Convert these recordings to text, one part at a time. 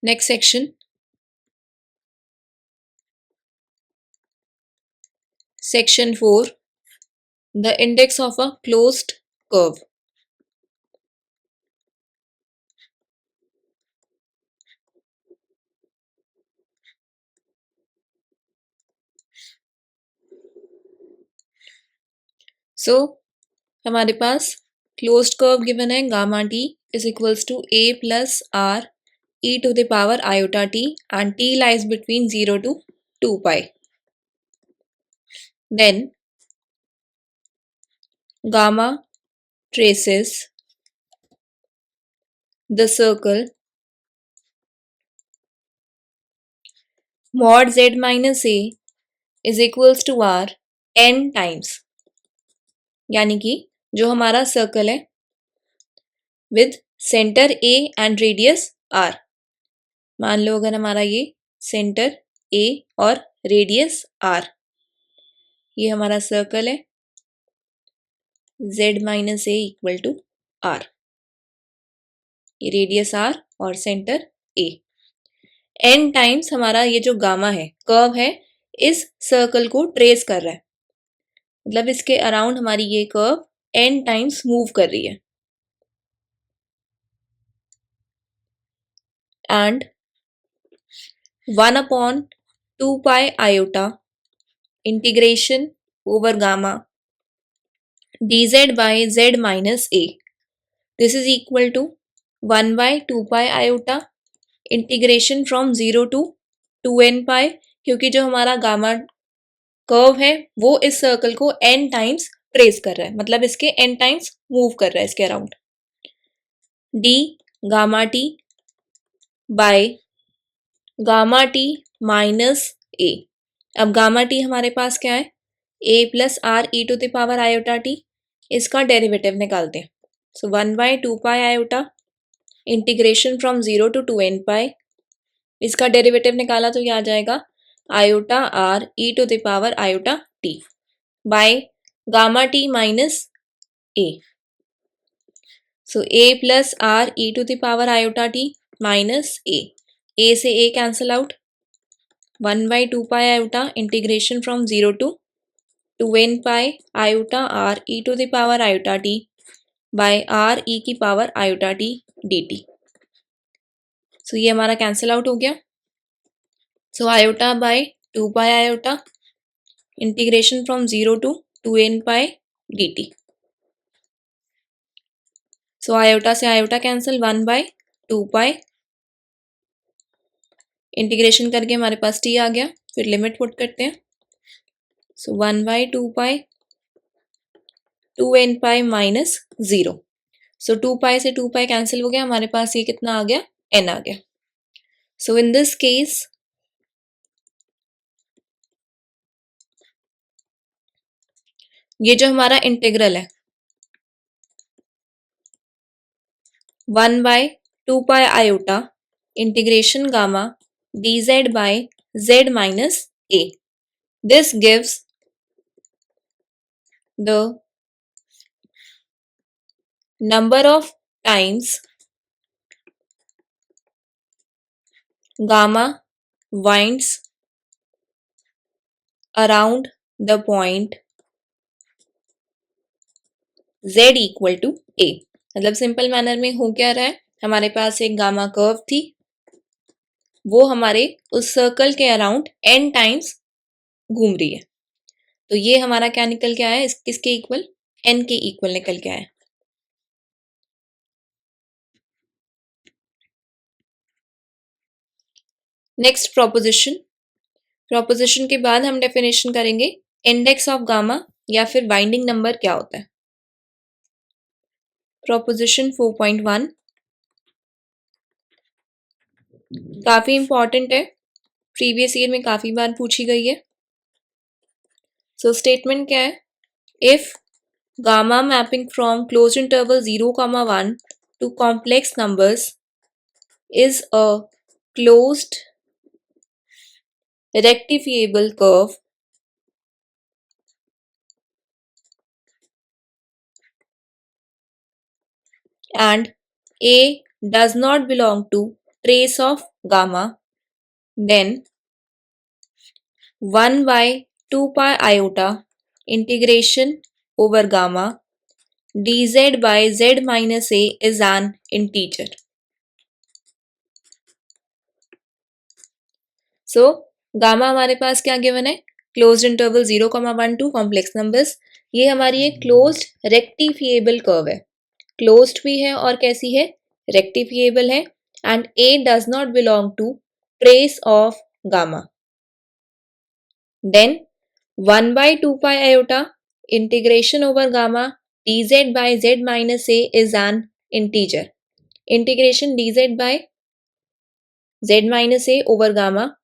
Next section. Section 4. The index of a closed curve. So हमारे पास closed curve given है gamma t is equals to a plus r e to the power iota t and t lies between 0 to 2 pi. Then gamma traces the circle mod z minus a is equals to r n times, यानी कि जो हमारा circle है with centre a and radius r, मान लो अगर हमारा ये सेंटर a और रेडियस r, ये हमारा सर्कल है z minus a equal to r, ये रेडियस r और सेंटर a, n टाइम्स हमारा ये जो गामा है कर्व है इस सर्कल को ट्रेस कर रहा है, मतलब इसके अराउंड हमारी ये कर्व n टाइम्स मूव कर रही है. And 1/2 pi iota integration over gamma dz by z minus a, this is equal to 1/2 pi iota integration from 0 to 2n pi, क्योंकि जो हमारा गामा कर्व है वो इस सर्कल को n टाइम्स ट्रेस कर रहा है, मतलब इसके n टाइम्स मूव कर रहा है इसके around. d gamma T by gamma T minus ए. अब गामा टी हमारे पास क्या है, a plus R E to the power iota T, इसका डेरिवेटिव निकालते हैं. So 1/2 pi iota integration from 0 to 2n pi, इसका डेरिवेटिव निकाला तो ये आ जाएगा iota R E to the power iota T by gamma T minus A. So a plus R E to the power iota T minus A से a cancel out, 1/2 pi iota integration from 0 to 2n pi iota R E to the power iota T by R E की power iota T D T. So ये हमारा cancel out हो गया. So iota by 2 pi iota integration from 0 to 2n pi D T. So iota से iota cancel, 1/2 pi integration करके हमारे पास T आ गया. फिर लिमिट पुट करते हैं. सो 1/2 पाई 2n पाई माइनस 0. सो 2 पाई से 2 पाई कैंसिल हो गया, हमारे पास ये कितना आ गया, n आ गया. सो इन दिस केस ये जो हमारा इंटीग्रल है 1/2 pi iota integration gamma dz by z minus a, this gives the number of times gamma winds around the point z equal to a. मतलब सिंपल मैनर में हो क्या रहा है, हमारे पास एक गामा कर्व थी, वो हमारे उस सर्कल के अराउंड n टाइम्स घूम रही है, तो ये हमारा क्या निकल के आया है, किसके इक्वल, n के इक्वल निकल के आया है. Next proposition. प्रोपोजिशन के बाद हम डेफिनेशन करेंगे इंडेक्स ऑफ गामा या फिर बाइंडिंग नंबर क्या होता है. प्रोपोजिशन 4.1 काफी इंपॉर्टेंट है, प्रीवियस ईयर में काफी बार पूछी गई है. सो स्टेटमेंट क्या है, if gamma mapping from close interval 0,1 to complex numbers is a closed rectifiable curve and A does not belong to trace of gamma, then 1 by 2 pi iota integration over gamma dz by z minus a is an integer. So gamma हमारे पास क्या given है, closed interval 0,1 to complex numbers. ये हमारी एक closed rectifiable curve है, closed भी है और कैसी है, रेक्टिफिएबल है. And a does not belong to trace of gamma. Then 1 by 2 pi iota integration over gamma dz by z minus a is an integer. Integration dz by z minus a over gamma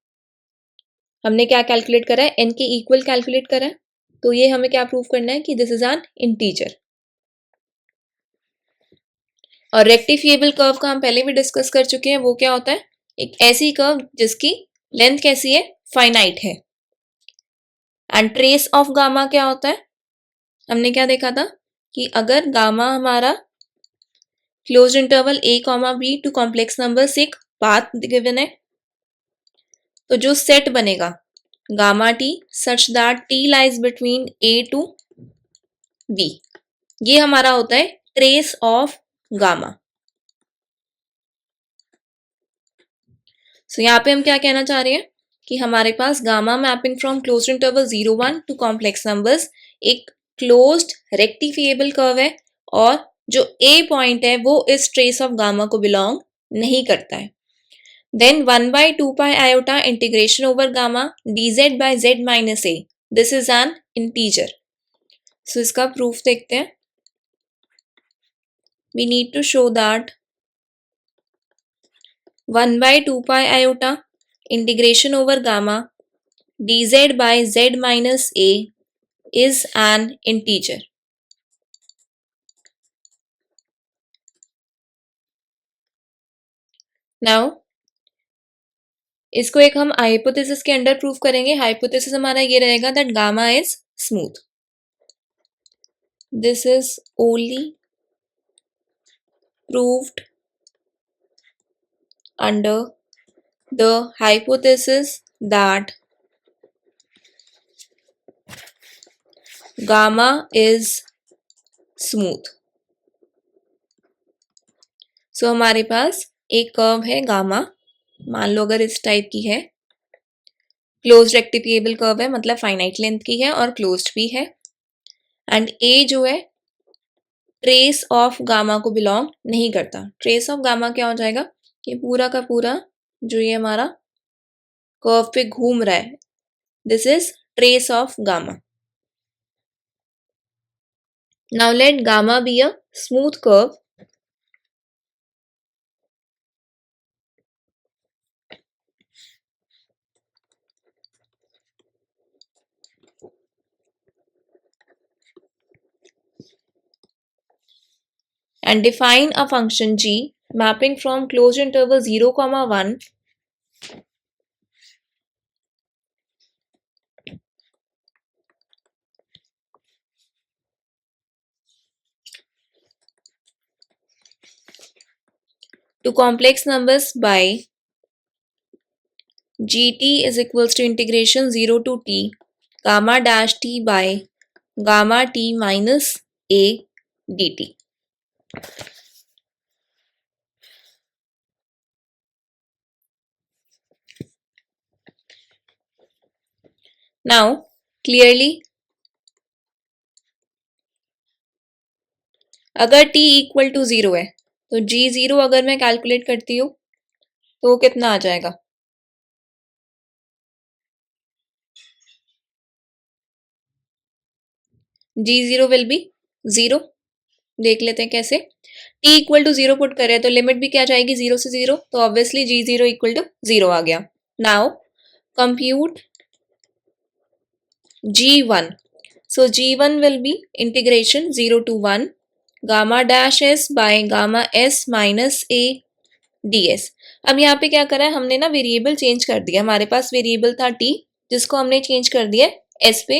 हमने क्या calculate करा है, n के equal calculate करा है. तो ये हमें क्या प्रूव करना है कि दिस इज एन इंटीजर. और रेक्टिफिएबल कर्व का हम पहले भी डिस्कस कर चुके हैं. वो क्या होता है, एक ऐसी कर्व जिसकी लेंथ कैसी है, फाइनाइट है. एंड ट्रेस ऑफ गामा क्या होता है, हमने क्या देखा था कि अगर गामा हमारा closed interval a comma b to complex numbers एक पाथ गिवन है, तो जो सेट बनेगा gamma t such that t lies between a to b, ये हमारा होता है ट्रेस ऑफ गामा. सो यहाँ पे हम क्या कहना चाह रहे हैं कि हमारे पास gamma mapping from closed interval 0,1 to complex numbers एक क्लोज्ड रेक्टिफिएबल कर्व है और जो a पॉइंट है वो इस ट्रेस ऑफ गामा को बिलोंग नहीं करता है. Then 1 by 2 pi iota integration over gamma dz by z minus a. This is an integer. So इसका proof देखते हैं. We need to show that 1 by 2 pi iota integration over gamma dz by z minus a is an integer. Now इसको एक हम hypothesis के under prove करेंगे. Hypothesis हमारा ये रहेगा that gamma is smooth. This is only proved under the hypothesis that gamma is smooth. So हमारे पास एक कर्व है गामा, मान लो अगर इस टाइप की है, क्लोज रेक्टिफिएबल कर्व है, मतलब फाइनाइट लेंथ की है और क्लोज्ड भी है. एंड ए जो है ट्रेस ऑफ गामा को बिलोंग नहीं करता. ट्रेस ऑफ गामा क्या हो जाएगा, ये पूरा का पूरा जो ये हमारा कर्व पे घूम रहा है, this is trace of gamma. Now let gamma be a smooth curve. And define a function g mapping from closed interval 0,1 to complex numbers by gt is equals to integration 0 to t gamma dash t by gamma t minus a dt. Now clearly अगर t equal to 0 है तो g0 अगर मैं calculate करती हूँ तो वो कितना आ जाएगा, g0 विल बी 0. देख लेते हैं कैसे. t इक्वल टू 0 पुट करें तो लिमिट भी क्या जाएगी 0 से 0, तो ऑब्वियसली g0 इक्वल टू 0 आ गया. Now compute g1. So g1 will be integration 0 to 1 gamma dash s by gamma s minus a ds. अब यहाँ पे क्या करा है हमने ना, वेरिएबल चेंज कर दिया. हमारे पास वेरिएबल था t जिसको हमने चेंज कर दिया s पे.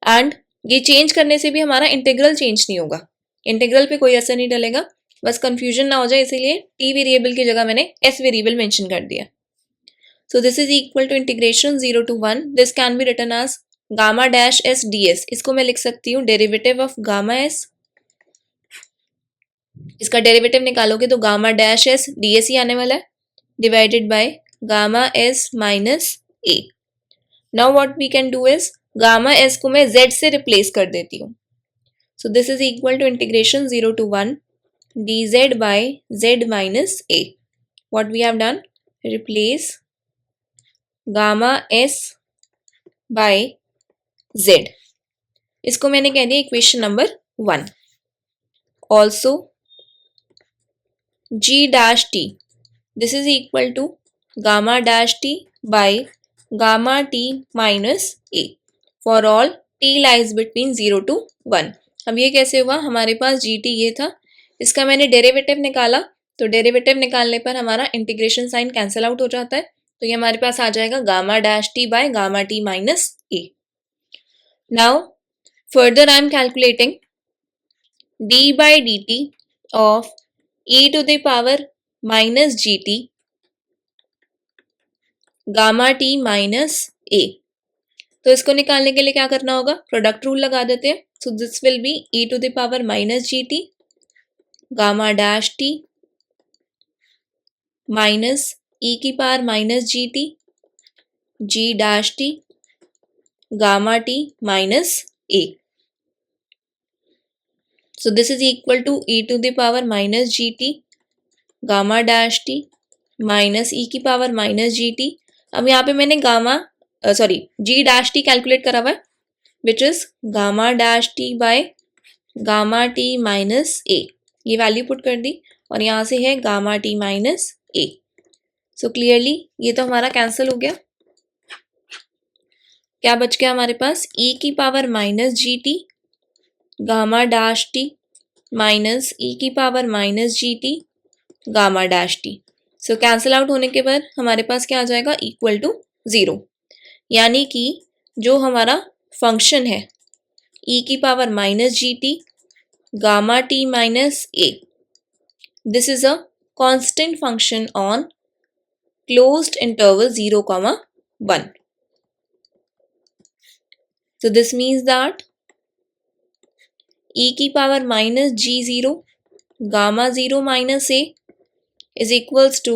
एंड ये चेंज करने से भी हमारा इंटीग्रल चेंज नहीं होगा, इंटीग्रल पे कोई असर नहीं डलेगा. बस कंफ्यूजन ना हो जाए इसीलिए t वेरिएबल की जगह मैंने s वेरिएबल मेंशन कर दिया. So this is equal to integration 0 to 1. This can be written as gamma dash s ds. इसको मैं लिख सकती हूँ डेरिवेटिव ऑफ गामा s. इसका डेरिवेटिव निकालोगे तो gamma dash S D S ही आने वाला है, divided by gamma S minus A. Now what we can do is gamma S को मैं जेड से रिप्लेस कर देती हूँ. So this is equal to integration 0 to 1 dz by z minus A. What we have done, replace gamma S by Z. इसको मैंने कह दिया equation number 1. Also g dash t, this is equal to gamma dash t by gamma t minus a for all t lies between 0 to 1. अब ये कैसे हुआ, हमारे पास gt ये था, इसका मैंने डेरिवेटिव निकाला, तो डेरिवेटिव निकालने पर हमारा इंटीग्रेशन साइन कैंसिल आउट हो जाता है, तो ये हमारे पास आ जाएगा gamma dash T by gamma T minus A. Now further I am calculating d by dt of e to the power minus gt gamma T minus ए. तो इसको निकालने के लिए क्या करना होगा, प्रोडक्ट रूल लगा देते हैं. So this will be e to the power minus g t gamma dash t minus e की power minus g t g dash t gamma T minus A. So this is equal to e to the power minus g t gamma dash t minus e की power minus g t. अब यहाँ पे मैंने gamma g dash t calculate करा हुआ है, which is gamma dash T by gamma T minus a. ये value put कर दी और यहाँ से है गामा टी माइनस ए. सो क्लियरली ये तो हमारा कैंसिल हो गया. क्या बच गया हमारे पास, e की power minus g t gamma dash t minus e की power minus g t gamma dash t. So cancel out होने के बाद हमारे पास क्या आ जाएगा, इक्वल टू 0. यानी कि जो हमारा फंक्शन है e की power minus g t gamma T minus a, this is a constant function on closed interval 0,1. So this means that e की power minus g zero gamma zero minus a is equals to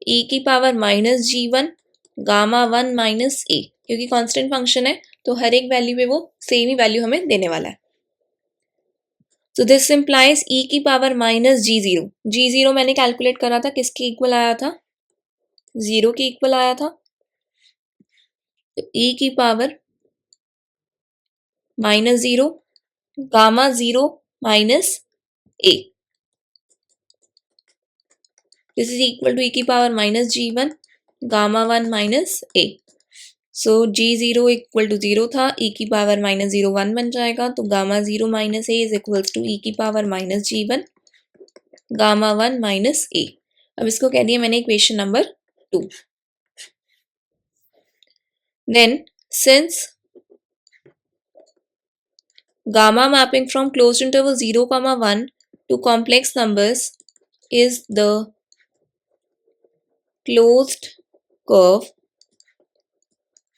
e की power minus g one gamma one minus a. क्योंकि constant function है तो हर एक value पे वो same ही value हमें देने वाला है. सो दिस इम्प्लाइज e की पावर माइनस जी जीरो मैंने कैलकुलेट करा था, किसके इक्वल आया था, 0 के इक्वल आया था. तो e की power minus 0 gamma 0 minus a, this is equal to e की power minus g one gamma one minus A. So g zero equal to 0 था, e की पावर माइनस 0 1 बन जाएगा, तो gamma 0 minus a is equals to e की power minus g one gamma one minus ए. अब इसको कह दिया मैंने equation number 2. Then since gamma mapping from closed interval 0,1 to complex numbers is the closed curve.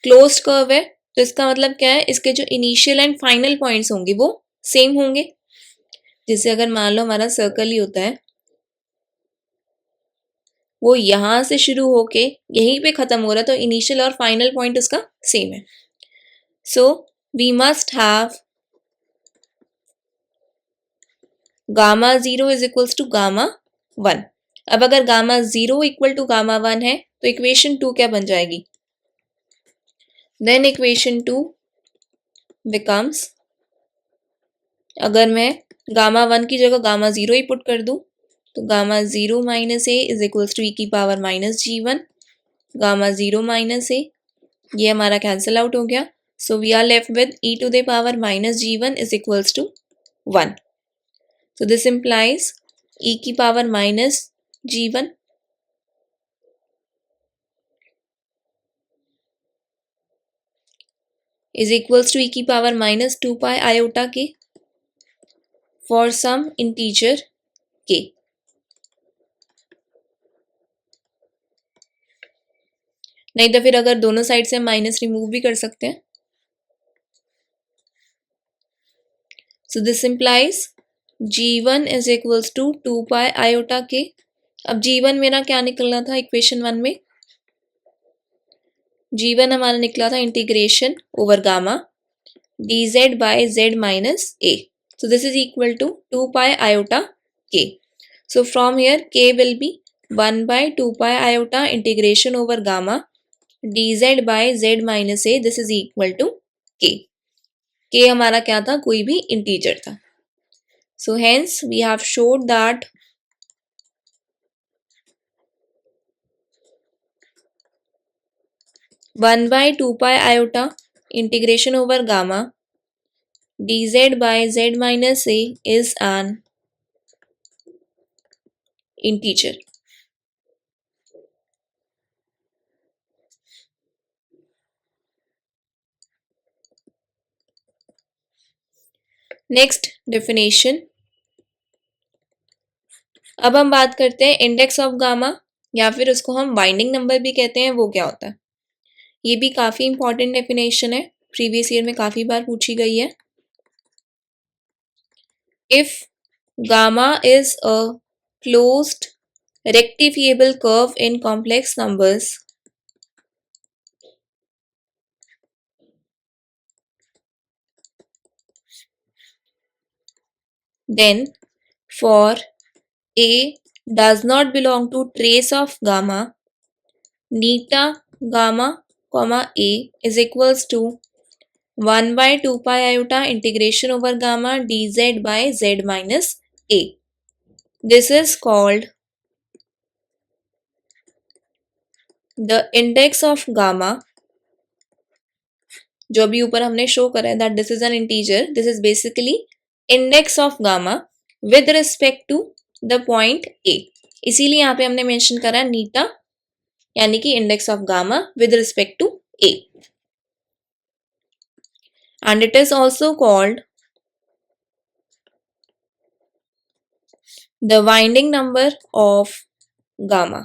closed curve है तो इसका मतलब क्या है, इसके जो इनिशियल एंड फाइनल पॉइंट्स होंगे वो सेम होंगे. जैसे अगर मान लो हमारा सर्कल ही होता है, वो यहां से शुरू होके यहीं पे खत्म हो रहा है, तो इनिशियल और फाइनल पॉइंट उसका सेम है. So we must have gamma 0 is equals to gamma 1. अब अगर गामा 0 इक्वल टू गामा 1 है तो इक्वेशन 2 क्या बन जाएगी, देन इक्वेशन 2 बिकम्स, अगर मैं गामा 1 की जगह गामा 0 ही पुट कर दूं तो gamma 0 minus a is equals to e की power minus g one gamma 0 minus a. ये हमारा कैंसिल आउट हो गया. So we are left with e to the power minus g one is equals to 1. So this implies e की power minus g one is equals to e की power minus 2 pi iota k for some integer k. नहीं तो फिर अगर दोनों side से minus remove भी कर सकते हैं. So this implies G1 is equals to 2 pi iota k. अब G1 मेरा क्या निकलना था इक्वेशन 1 में? G1 हमारा निकला था integration over gamma dz by z minus a. So this is equal to 2 pi iota k. So from here k will be 1 by 2 pi iota integration over gamma dz by z minus a. This is equal to k. k हमारा क्या था? कोई भी integer था. So hence we have showed that one by 2 pi iota integration over gamma dz by z minus a is an integer. Next definition. अब हम बात करते हैं इंडेक्स ऑफ गामा, या फिर उसको हम बाइंडिंग नंबर भी कहते हैं. वो क्या होता है? ये भी काफ़ी इंपॉर्टेंट डेफिनेशन है, प्रीवियस ईयर में काफ़ी बार पूछी गई है. If gamma is a closed rectifiable curve in complex numbers, then for a does not belong to trace of gamma, neta gamma comma a is equals to 1 by 2 pi iota integration over gamma dz by z minus a. This is called the index of gamma. जो भी ऊपर हमने show करा है that this is an integer, this is basically index of gamma with respect to the point a. इसीलिए यहाँ पे हमने मेंशन करा नीटा, यानी कि index of gamma with respect to a. And it is also called the winding number of gamma.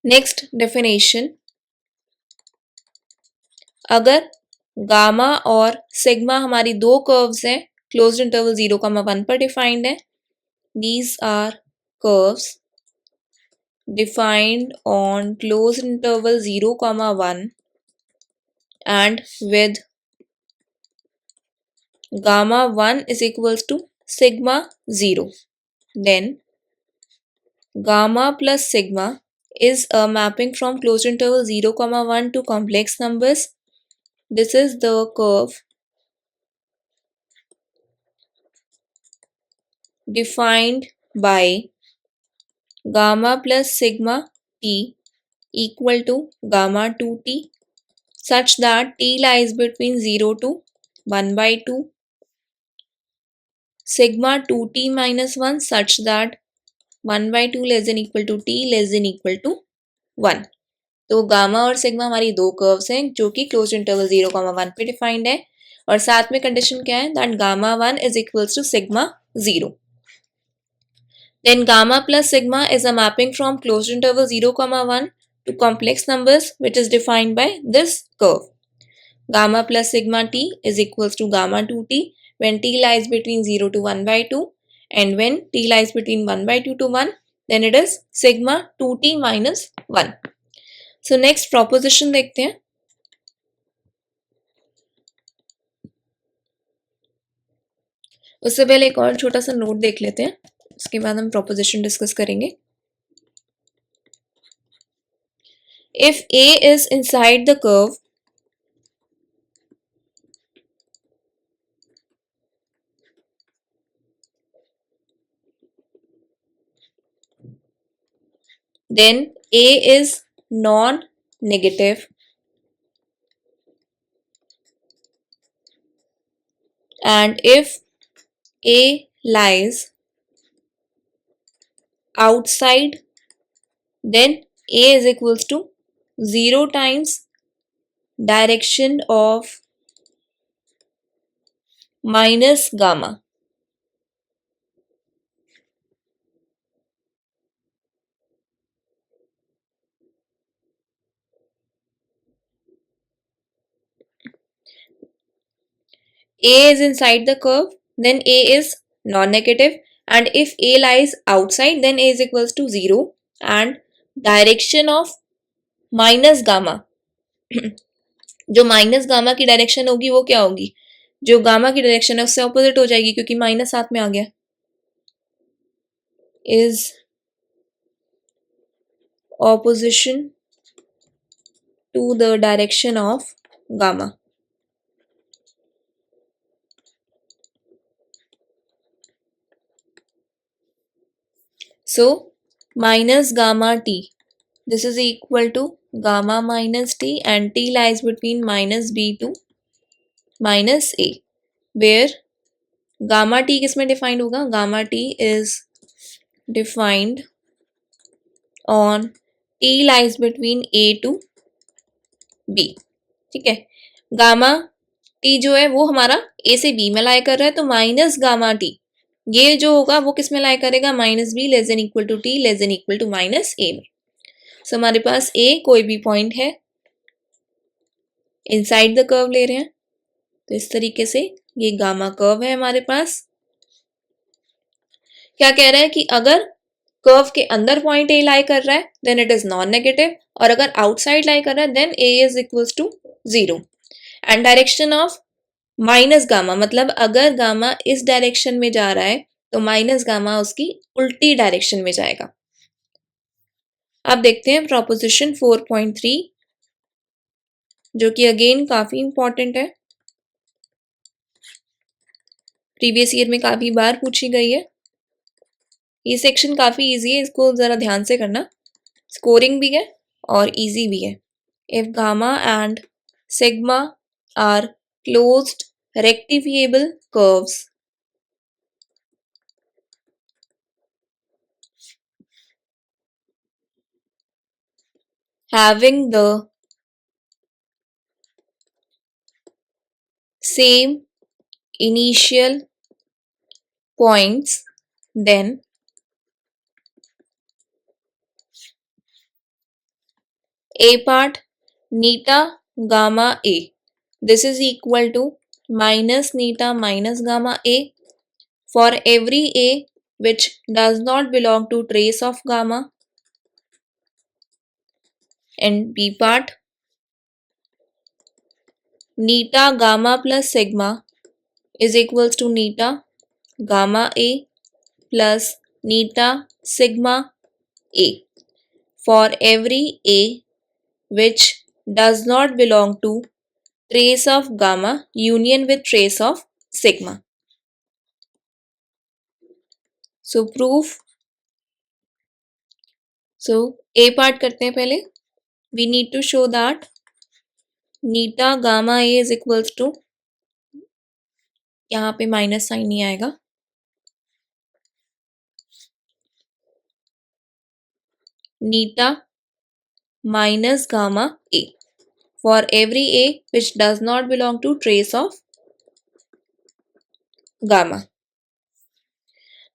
Next definition. अगर gamma और सिग्मा हमारी दो कर्व्स हैं, क्लोज्ड इंटरवल 0,1 पर डिफाइंड है. These are curves defined on closed interval 0,1 and with gamma 1 is equals to sigma 0, then gamma plus sigma is a mapping from closed interval 0,1 to complex numbers. This is the curve defined by gamma plus sigma t equal to gamma 2t such that t lies between 0 to 1 by 2, sigma 2t minus 1 such that 1 by 2 less than equal to t less than equal to 1. तो gamma और sigma हमारी दो curves हैं जो कि closed interval 0,1 पे defined है, और साथ में कंडीशन क्या है that gamma 1 is equals to sigma 0. Then gamma plus sigma is a mapping from closed interval 0,1 to complex numbers which is defined by this curve. Gamma plus sigma t is equals to gamma 2t when t lies between 0 to 1 by 2, and when t lies between 1 by 2 to 1, then it is sigma 2t minus 1. So next proposition देखते हैं. उससे पहले एक और छोटा सा note देख लेते हैं, उसके बाद हम proposition डिस्कस करेंगे. If A is inside the curve, then A is non-negative and if A lies outside, then A is equals to 0 times direction of minus gamma. A is inside the curve, then A is non-negative, and if A lies outside, then A is equals to 0, and direction of minus gamma जो minus gamma की direction होगी वो क्या होगी, जो gamma की direction है उससे ऑपोजिट हो जाएगी क्योंकि माइनस साथ में आ गया, is opposition to the direction of gamma. So minus gamma t, this is equal to gamma minus t, and t lies between minus b to minus a, where gamma t किस में defined होगा, gamma t is defined on t lies between a to b. ठीक है, gamma t जो है वो हमारा a से b में लाई कर रहा है, तो माइनस गामा t ये जो होगा वो किस में लाई करेगा, minus b less than equal to t less than equal to minus a में. सो हमारे पास ए कोई भी पॉइंट है, इनसाइड द कर्व ले रहे हैं, तो इस तरीके से ये गामा कर्व है हमारे पास. क्या कह रहा है कि अगर कर्व के अंदर पॉइंट ए लाई कर रहा है then it is non negative, और अगर आउटसाइड लाई कर रहा है then a is equals to 0, and direction of minus gamma, मतलब अगर गामा इस डायरेक्शन में जा रहा है तो माइनस गामा उसकी उल्टी डायरेक्शन में जाएगा. अब देखते हैं प्रोपोजिशन 4.3, जो कि अगेन काफी इंपॉर्टेंट है, प्रीवियस ईयर में काफी बार पूछी गई है. ये सेक्शन काफी इजी है, इसको जरा ध्यान से करना, स्कोरिंग भी है और इजी भी है. If gamma and sigma are closed rectifiable curves having the same initial points, then a part neta gamma a, this is equal to minus neta minus gamma a for every a which does not belong to trace of gamma, and b part neta gamma plus sigma is equals to neta gamma a plus neta sigma a for every a which does not belong to trace of gamma union with trace of sigma. So proof. So a part करते हैं पहले. We need to show that neta gamma a is equals to, यहाँ पे minus sign नहीं आएगा, neta minus gamma a for every a which does not belong to trace of gamma.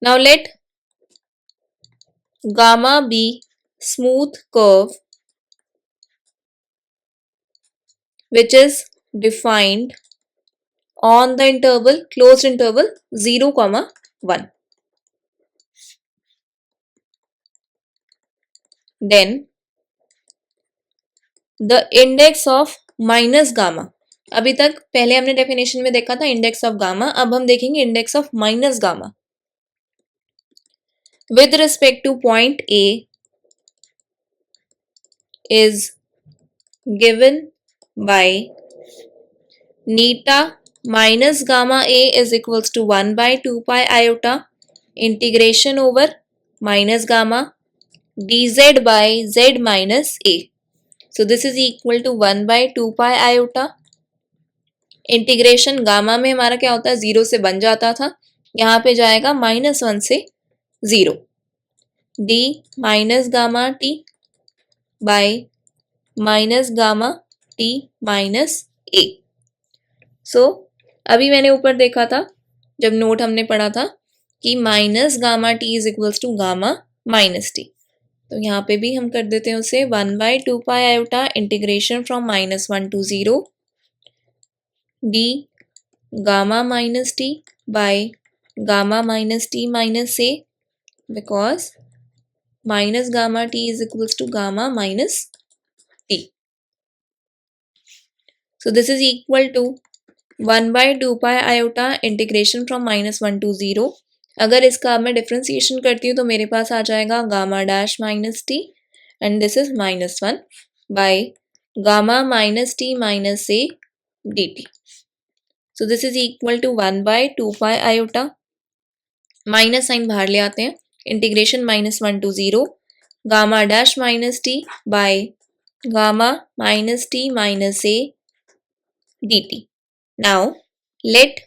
Now let gamma be smooth curve which is defined on the interval, closed interval 0, 1. Then the index of minus gamma, अभी तक पहले हमने definition में देखा था index of gamma, अब हम देखेंगे index of minus gamma. With respect to point a is given by नीटा minus gamma a is equals to 1/2 pi iota integration over minus gamma dz by z minus a. So this is equal to 1/2 pi iota. Integration gamma में हमारा क्या होता है, 0 से बन जाता था, यहाँ पे जाएगा -1 से 0, d minus gamma T by minus gamma T minus A. So अभी मैंने ऊपर देखा था जब नोट हमने पढ़ा था कि minus gamma t is equals to gamma minus t, तो यहाँ पे भी हम कर देते हैं उसे 1/2 pi iota integration from -1 to 0 d gamma minus t by gamma minus t minus a, because minus gamma t is equals to gamma minus t. So this is equal to 1 by 2 pi iota integration from -1 to 0. अगर इसका अब मैं differentiation करती हूँ तो मेरे पास आ जाएगा gamma dash minus t and this is -1 by gamma minus t minus a d T. So this is equal to 1 by 2 pi iota, minus sign बाहर ले आते हैं, integration -1 to 0 gamma dash minus t by gamma minus t minus a d t. Now let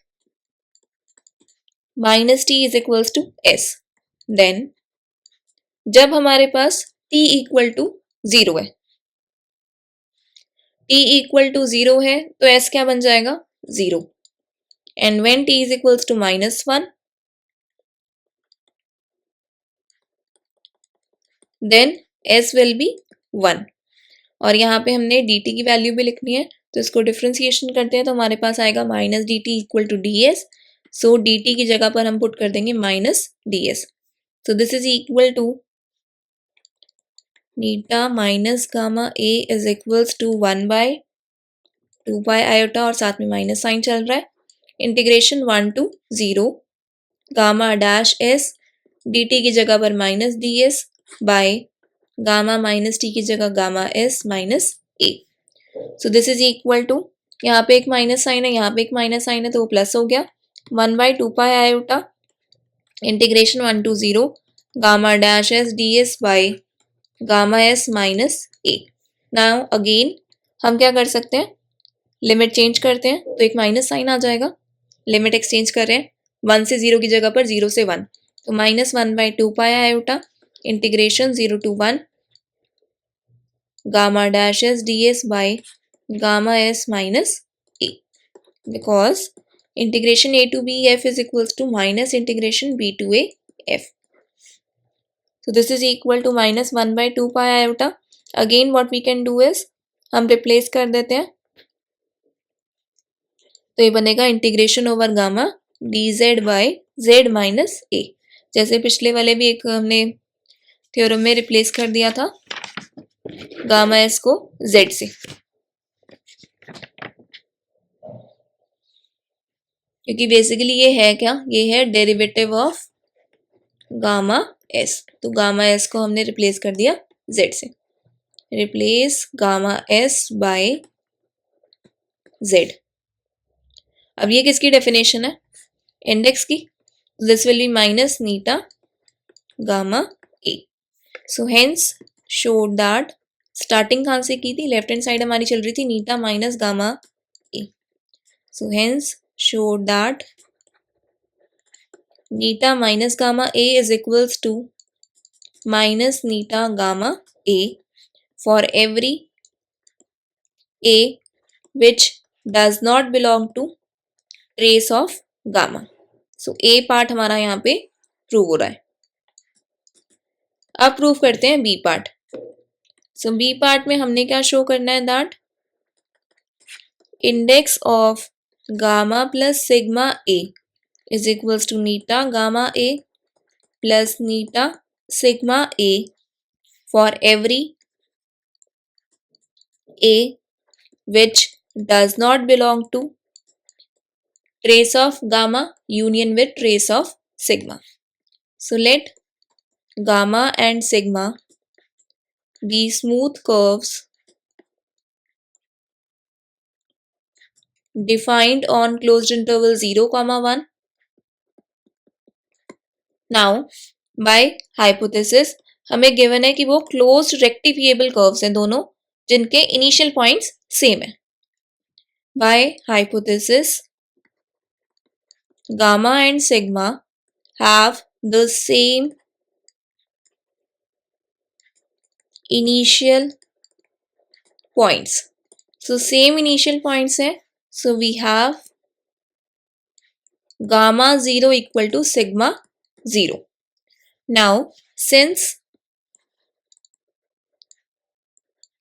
minus t is equals to s. Then जब हमारे पास t equal to 0 है, t equal to 0 है तो s क्या बन जाएगा 0. And when t is equals to -1 then s will be 1. और यहाँ पे हमने dt की वैल्यू भी लिखनी है, तो इसको डिफ्रेंसिएशन करते हैं तो हमारे पास आएगा minus d t equal to d s. So d t की जगह पर हम पुट कर देंगे minus d s. So this is equal to नीटा minus gamma a is equals to 1 by 2 pi iota और साथ में माइनस साइन चल रहा है. Integration 1 to 0 gamma dash S d t की जगह पर minus d s by gamma minus t की जगह gamma S minus A. So this is equal to, यहाँ पे एक माइनस साइन है, यहाँ पे एक माइनस साइन है तो वो प्लस हो गया. 1 by 2 pi iota integration 1 to 0 gamma dash S D s by gamma S minus A. Now again हम क्या कर सकते हैं, लिमिट चेंज करते हैं तो एक माइनस साइन आ जाएगा. लिमिट एक्सचेंज कर रहे हैं, 1 से 0 की जगह पर 0 से 1, तो -1 by 2 pi iota integration 0 to 1 gamma dash S D s by gamma S minus a, because integration a to b f is equals to minus integration b to a f. So this is equal to -1 by 2 pi iota. Again what we can do is हम replace कर देते हैं, तो ये बनेगा integration over gamma d z by z minus a. जैसे पिछले वाले भी एक हमने थ्योरम में रिप्लेस कर दिया था गामा एस को जेड से, क्योंकि बेसिकली ये है क्या, ये है डेरिवेटिव ऑफ गामा एस. तो गामा एस को हमने रिप्लेस कर दिया जेड से. Replace gamma S by Z. अब ये किसकी डेफिनेशन है, इंडेक्स की. दिस विल बी माइनस नीटा gamma A. So hence show that starting कहाँ से की थी, लेफ्ट हैंड साइड हमारी चल रही थी नीटा minus gamma A. So hence show that neta minus gamma a is equals to minus neta gamma a for every a which does not belong to trace of gamma. So a part हमारा यहाँ पे prove हो रहा है. अब prove करते हैं b part. सो b part में हमने क्या शो करना है, that index of gamma plus sigma a is equals to neta gamma a plus neta sigma a for every a which does not belong to trace of gamma union with trace of sigma. So let gamma and sigma be smooth curves defined on closed interval 0, 1. Now by hypothesis हमें given है कि वो closed rectifiable curves हैं दोनों, जिनके initial points same है. By hypothesis gamma and sigma have the same initial points. So same initial points है. So we have gamma 0 equal to sigma 0. Now since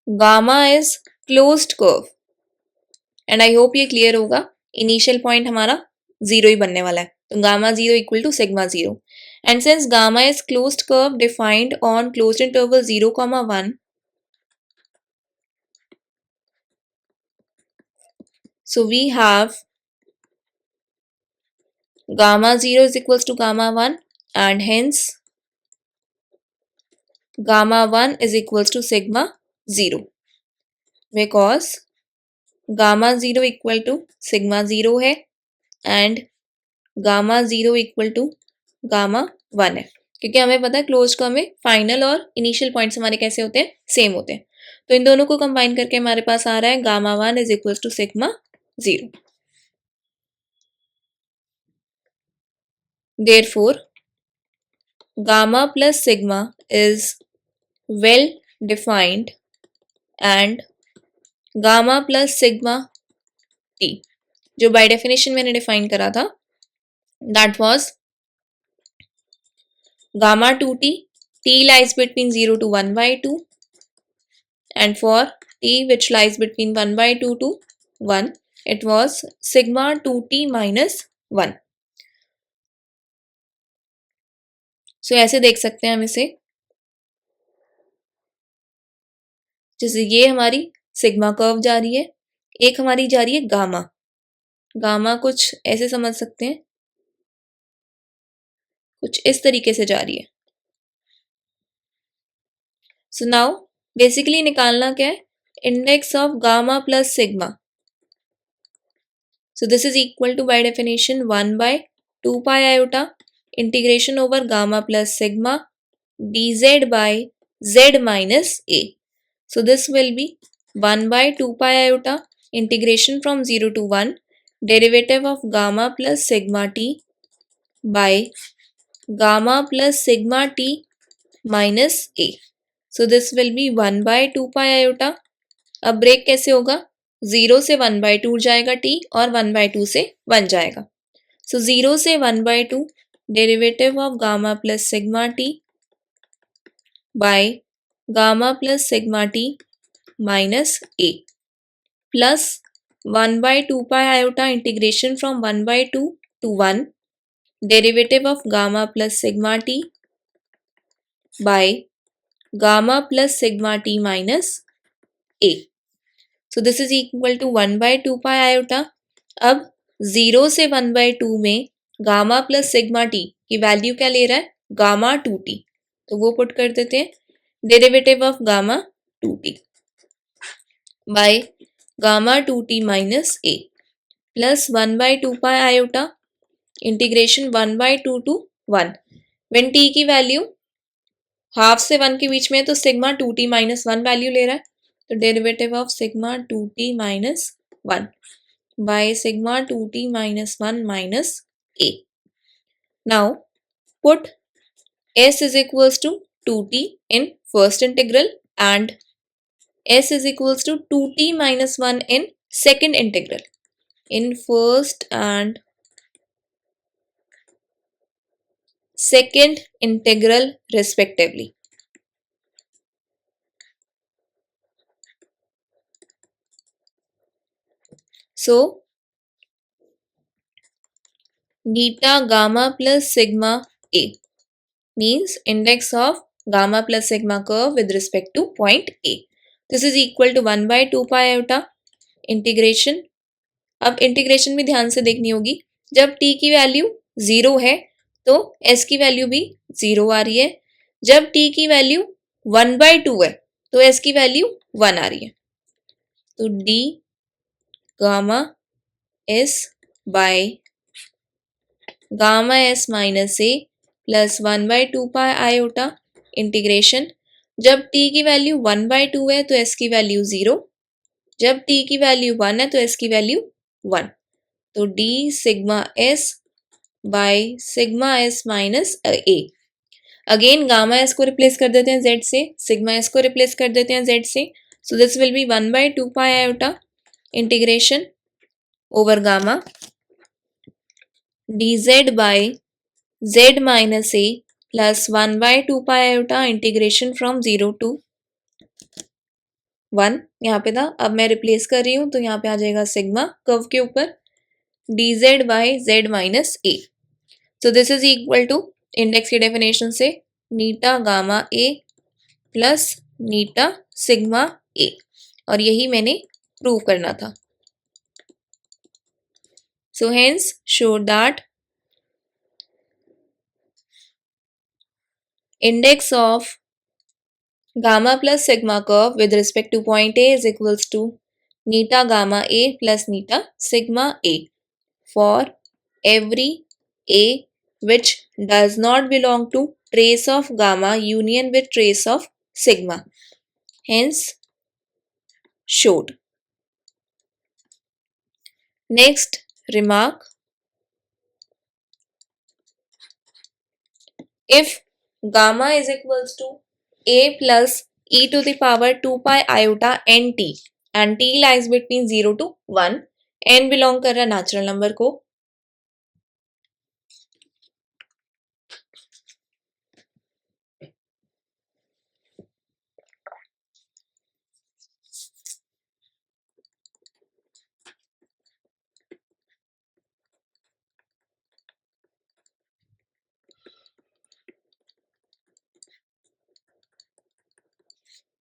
gamma is closed curve, and I hope ये clear होगा, initial point हमारा 0 ही बनने वाला है, तो gamma 0 equal to sigma 0. And since gamma is closed curve defined on closed interval 0, 1, so we have gamma 0 is equals to gamma 1, and hence gamma 1 is equals to sigma 0, because gamma 0 equal to sigma 0 है and gamma 0 equal to gamma 1 है, क्योंकि हमें पता है close curve में final और initial points हमारे कैसे होते हैं, सेम होते हैं. तो इन दोनों को कंबाइन करके हमारे पास आ रहा है gamma 1 is equal to sigma 0. Therefore, gamma plus sigma is well defined and gamma plus sigma t, जो बाय डेफिनेशन मैंने डिफाइन करा था, that was gamma 2t, t lies between 0 to 1/2, and for t which lies between 1/2 to 1, it was sigma 2t minus 1. सो ऐसे देख सकते हैं हम इसे, जैसे ये हमारी सिग्मा कर्व जा रही है, एक हमारी जा रही है गामा. गामा कुछ ऐसे समझ सकते हैं, कुछ इस तरीके से जा रही है. सो नाउ बेसिकली निकालना क्या है, index of gamma plus sigma. So this is equal to by definition 1/2 pi iota integration over gamma plus sigma dz by z minus a. So this will be 1/2 pi iota integration from 0 to 1 derivative of gamma plus sigma t by gamma plus sigma t minus a. So this will be 1/2 pi iota. अब break कैसे होगा, 0 से 1/2 जाएगा t और 1/2 से 1 जाएगा. So 0 से 1/2 derivative of gamma plus sigma t by gamma plus sigma t minus a plus 1/2 pi iota integration from 1/2 to 1 derivative of gamma plus sigma t by gamma plus sigma t minus a. So this is equal to 1/2 pi iota. अब 0 से 1/2 में gamma plus sigma T की value क्या ले रहा है, gamma 2t, तो वो पुट कर देते हैं derivative of gamma 2t by gamma 2t minus a plus 1/2 pi iota integration 1/2 to 1. When t की वैल्यू हाफ से 1 के बीच में है तो सिग्मा 2t माइनस 1 वैल्यू ले रहा है, तो derivative of sigma 2t minus 1 by sigma 2t minus 1 minus a. Now put s is equals to 2t in first integral and s is equals to 2t minus 1 in second integral, in first and second integral respectively. So beta gamma plus sigma a means index of gamma plus sigma curve with respect to point A. This is equal to 1/2 pi iota integration. अब integration भी ध्यान से देखनी होगी, जब t की value 0 है तो s की वैल्यू भी 0 आ रही है, जब t की वैल्यू 1/2 है तो s की वैल्यू 1 आ रही है. तो d gamma s by gamma s minus a plus 1/2 pi iota integration, जब t की वैल्यू 1/2 है तो s की वैल्यू 0, जब t की वैल्यू 1 है तो s की वैल्यू 1, तो d sigma s by sigma s minus a. Again gamma s को रिप्लेस कर देते हैं z से, सिग्मा s को रिप्लेस कर देते हैं z से, so this will be 1/2 pi iota integration over gamma dz by z minus a plus 1/2 pi iota integration from 0 to 1. यहाँ पे था, अब मैं रिप्लेस कर रही हूँ तो यहाँ पे आ जाएगा सिग्मा कर्व के ऊपर dz by z minus a. So this is equal to index की डेफिनेशन से नीटा गामा ए प्लस नीटा सिग्मा ए, और यही मैंने प्रूव करना था. So hence show that index of gamma plus sigma curve with respect to point A is equals to neta gamma A plus neta sigma A for every A which does not belong to trace of gamma union with trace of sigma. Hence showed. Next remark, if gamma is equals to a plus e to the power 2 pi iota nt and t lies between 0 to 1, n belong कर रहा natural number को,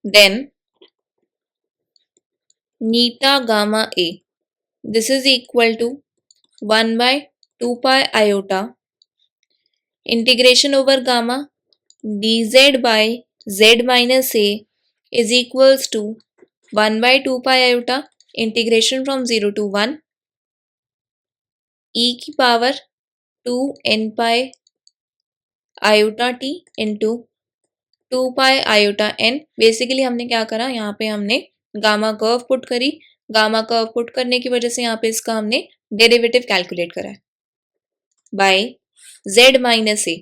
then neta gamma a, this is equal to 1 by 2 pi iota integration over gamma dz by z minus a is equals to 1 by 2 pi iota integration from 0 to 1 e की power 2 n pi iota t into 2 pi iota n. Basically हमने क्या करा, यहाँ पे हमने gamma curve put करी. Gamma curve put करने की वजह से यहाँ पे इसका हमने डेरिवेटिव कैलकुलेट करा है बाय z माइनस ए,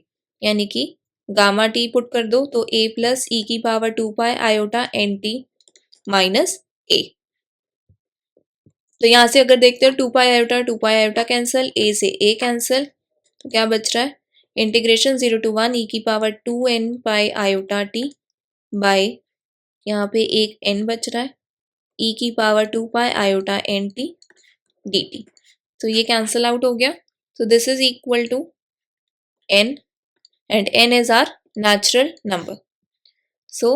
यानी कि गामा टी पुट कर दो तो a प्लस ई की power 2 pi iota n t minus ए. तो यहाँ से अगर देखते हो 2 पाई आयोटा कैंसिल, a से a कैंसिल, तो क्या बच रहा है, इंटीग्रेशन 0 to 1 ई की power 2n pi iota T by यहाँ पे एक n बच रहा है e की power 2 pi iota n t D t. तो ये कैंसिल आउट हो गया. So this is equal to n and n is our natural number. So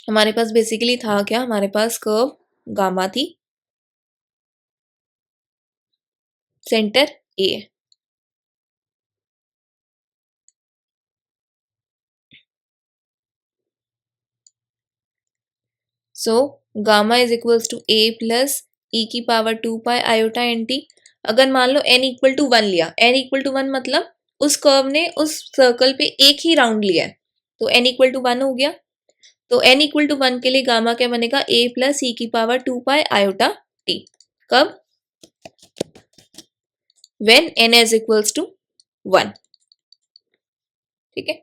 हमारे पास बेसिकली था क्या, हमारे पास कर्व गामा थी, सेंटर ए है. So gamma is equals to a plus e की power 2 pi iota n t. अगर मान लो n इक्वल टू 1 लिया, n इक्वल टू 1 मतलब उस कर्व ने उस सर्कल पे एक ही राउंड लिया है, तो n इक्वल टू 1 हो गया. तो n इक्वल टू 1 के लिए गामा क्या बनेगा, a प्लस ई की पावर 2 पाई आयोटा टी. कब, when n is equals to 1. ठीक है,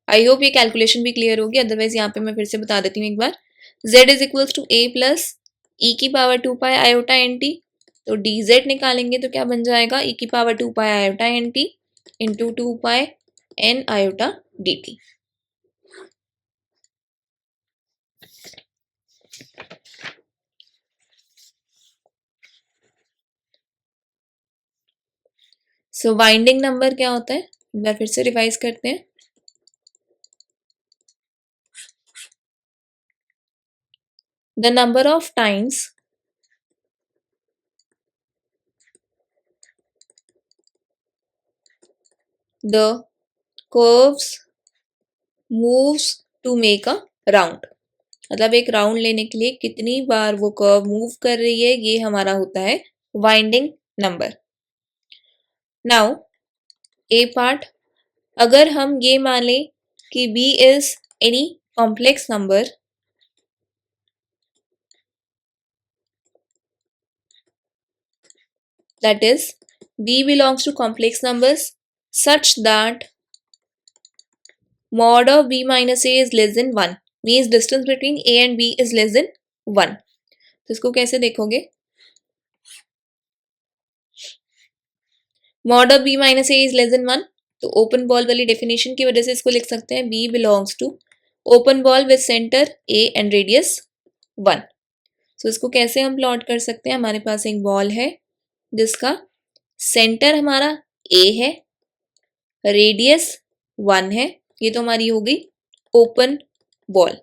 आई होप ये कैलकुलेशन भी क्लियर होगी. अदरवाइज यहाँ पे मैं फिर से बता देती हूँ एक बार. z is equals to a plus e की power 2 pi iota n t. तो dz निकालेंगे तो क्या बन जाएगा, e की power 2 pi iota n t into 2 pi n iota D T. So winding number क्या होता है, एक बार फिर से रिवाइज करते हैं. The number of times the curves moves to make a round. मतलब एक राउंड लेने के लिए कितनी बार वो कर्व मूव कर रही है, ये हमारा होता है वाइंडिंग नंबर. नाउ ए पार्ट, अगर हम ये मान लें कि b is any complex number, that is b belongs to complex numbers such that mod of b minus a is less than 1, means distance between a and b is less than 1. तो इसको कैसे देखोगे, mod of b minus a is less than 1, तो open ball वाली definition की वजह से इसको लिख सकते हैं b belongs to open ball with center A and radius 1. सो इसको कैसे हम प्लॉट कर सकते हैं? हमारे पास एक बॉल है जिसका सेंटर हमारा A है, रेडियस 1 है, ये तो हमारी हो गई ओपन बॉल।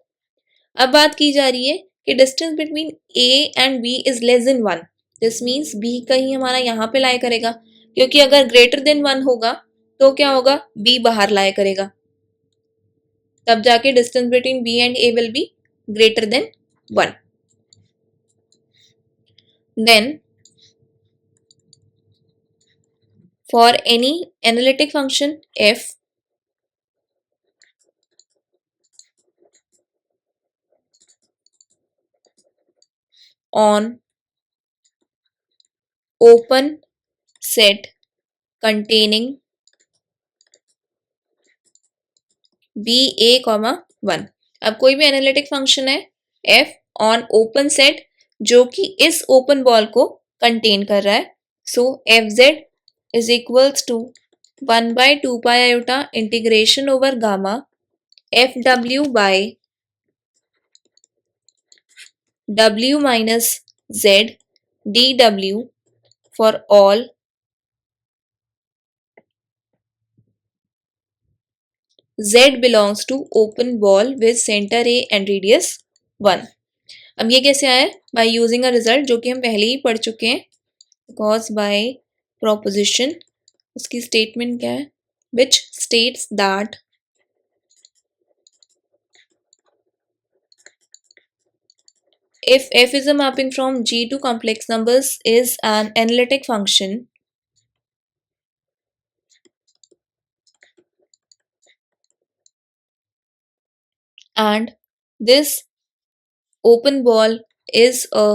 अब बात की जा रही है कि distance between A and B is less than 1, this means B कहीं हमारा यहाँ पे लाया करेगा, क्योंकि अगर ग्रेटर देन 1 होगा तो क्या होगा, B बाहर लाया करेगा, तब जाके distance between B and A will be greater than 1. Then for any analytic function f on open set containing b a, 1. अब कोई भी एनालिटिक फंक्शन है f ऑन ओपन सेट जो कि इस ओपन बॉल को कंटेन कर रहा है, so f Z is equals to 1/2 pi iota integration over gamma F डब्ल्यू by w minus z dw for all z belongs to open ball with center A and radius 1. अब ये कैसे आया? By using a result जो कि हम पहले ही पढ़ चुके हैं, बिकॉज बाय प्रोपोजिशन, उसकी स्टेटमेंट क्या है, which states that if f is a mapping from G to complex numbers is an analytic function and this open ball is a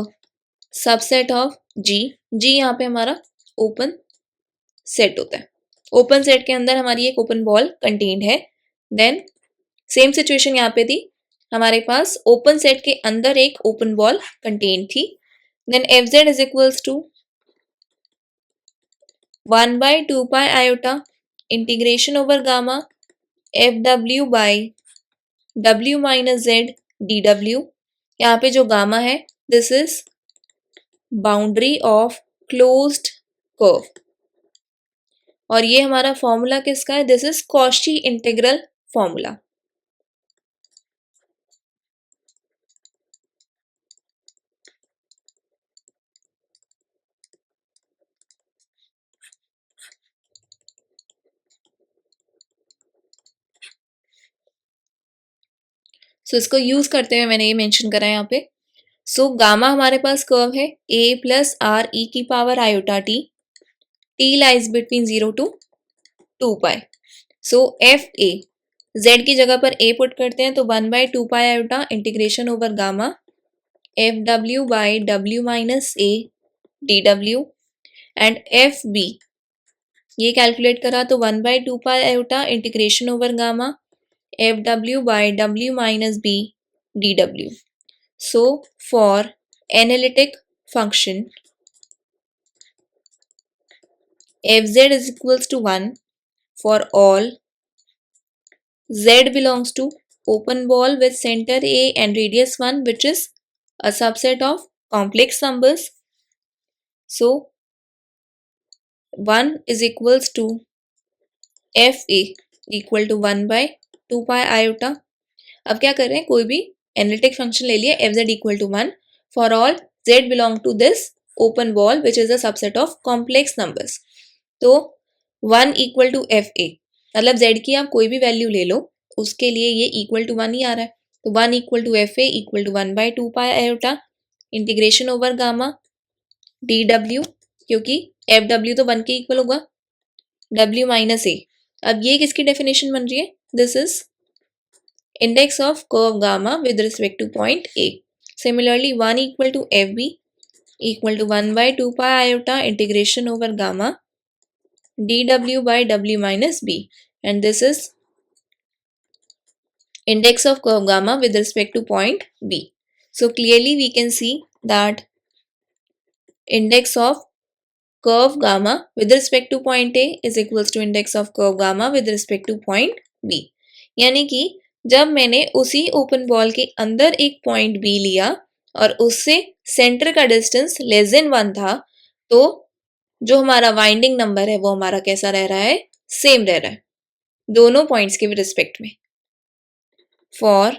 subset of G. G यहाँ पे हमारा open set होता है, open set के अंदर हमारी एक open ball contained है। देन सेम सिचुएशन यहाँ पे थी, हमारे पास ओपन सेट के अंदर एक ओपन बॉल कंटेन थी। Then F Z is equals to 1/2 pi iota integration over gamma F W by W minus Z D W. यहाँ पे जो गामा है this is boundary of closed curve, और ये हमारा फॉर्मूला किसका है, this is Cauchy integral formula. So इसको यूज करते हुए मैंने ये मेंशन करा है यहाँ पे। सो गामा हमारे पास कर्व है a प्लस आर ई की power iota T, T lies between 0 to 2 pi. So F A, Z की जगह पर a पुट करते हैं तो 1/2 pi iota integration over gamma F W by W minus a D W, and F B ये calculate करा तो 1/2 pi iota integration over gamma F W by W minus B D W. So for analytic function fz is equals to 1 for all z belongs to open ball with center A and radius 1, which is a subset of complex numbers. So 1 is equals to fa equal to 1/2 pi iota. अब क्या कर रहे हैं, कोई भी analytic function ले लिया f z equal to 1 for all z belong to this open ball which is a subset of complex numbers. तो 1 इक्वल टू एफ ए, मतलब जेड की आप कोई भी वैल्यू ले लो उसके लिए ये इक्वल टू 1 ही आ रहा है, तो 1 equal to f a equal to 1/2 pi iota integration over gamma d डब्ल्यू, क्योंकि एफ डब्ल्यू तो 1 के इक्वल होगा, डब्ल्यू माइनस ए। अब ये किसकी डेफिनेशन बन रही है, this is index of curve gamma with respect to point A. Similarly 1 equal to FB equal to 1/2 pi iota integration over gamma dw by w minus b, and this is index of curve gamma with respect to point B. So clearly we can see that index of curve gamma with respect to point A is equals to index of curve gamma with respect to point B, यानी कि जब मैंने उसी open ball के अंदर एक point B लिया और उससे सेंटर का डिस्टेंस लेस देन 1 था, तो जो हमारा वाइंडिंग नंबर है वो हमारा कैसा रह रहा है, सेम रह रहा है दोनों पॉइंट्स के रिस्पेक्ट में। For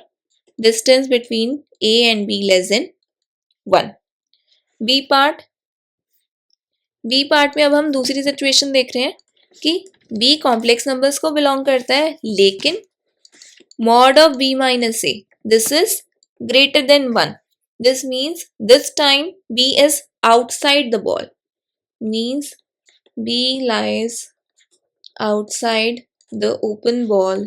distance between a and b less than 1। B part में अब हम दूसरी सिचुएशन देख रहे हैं कि बी कॉम्प्लेक्स नंबर्स को बिलोंग करता है, लेकिन mod of b minus a, this is greater than 1. This means this time b is outside the ball, means b lies outside the open ball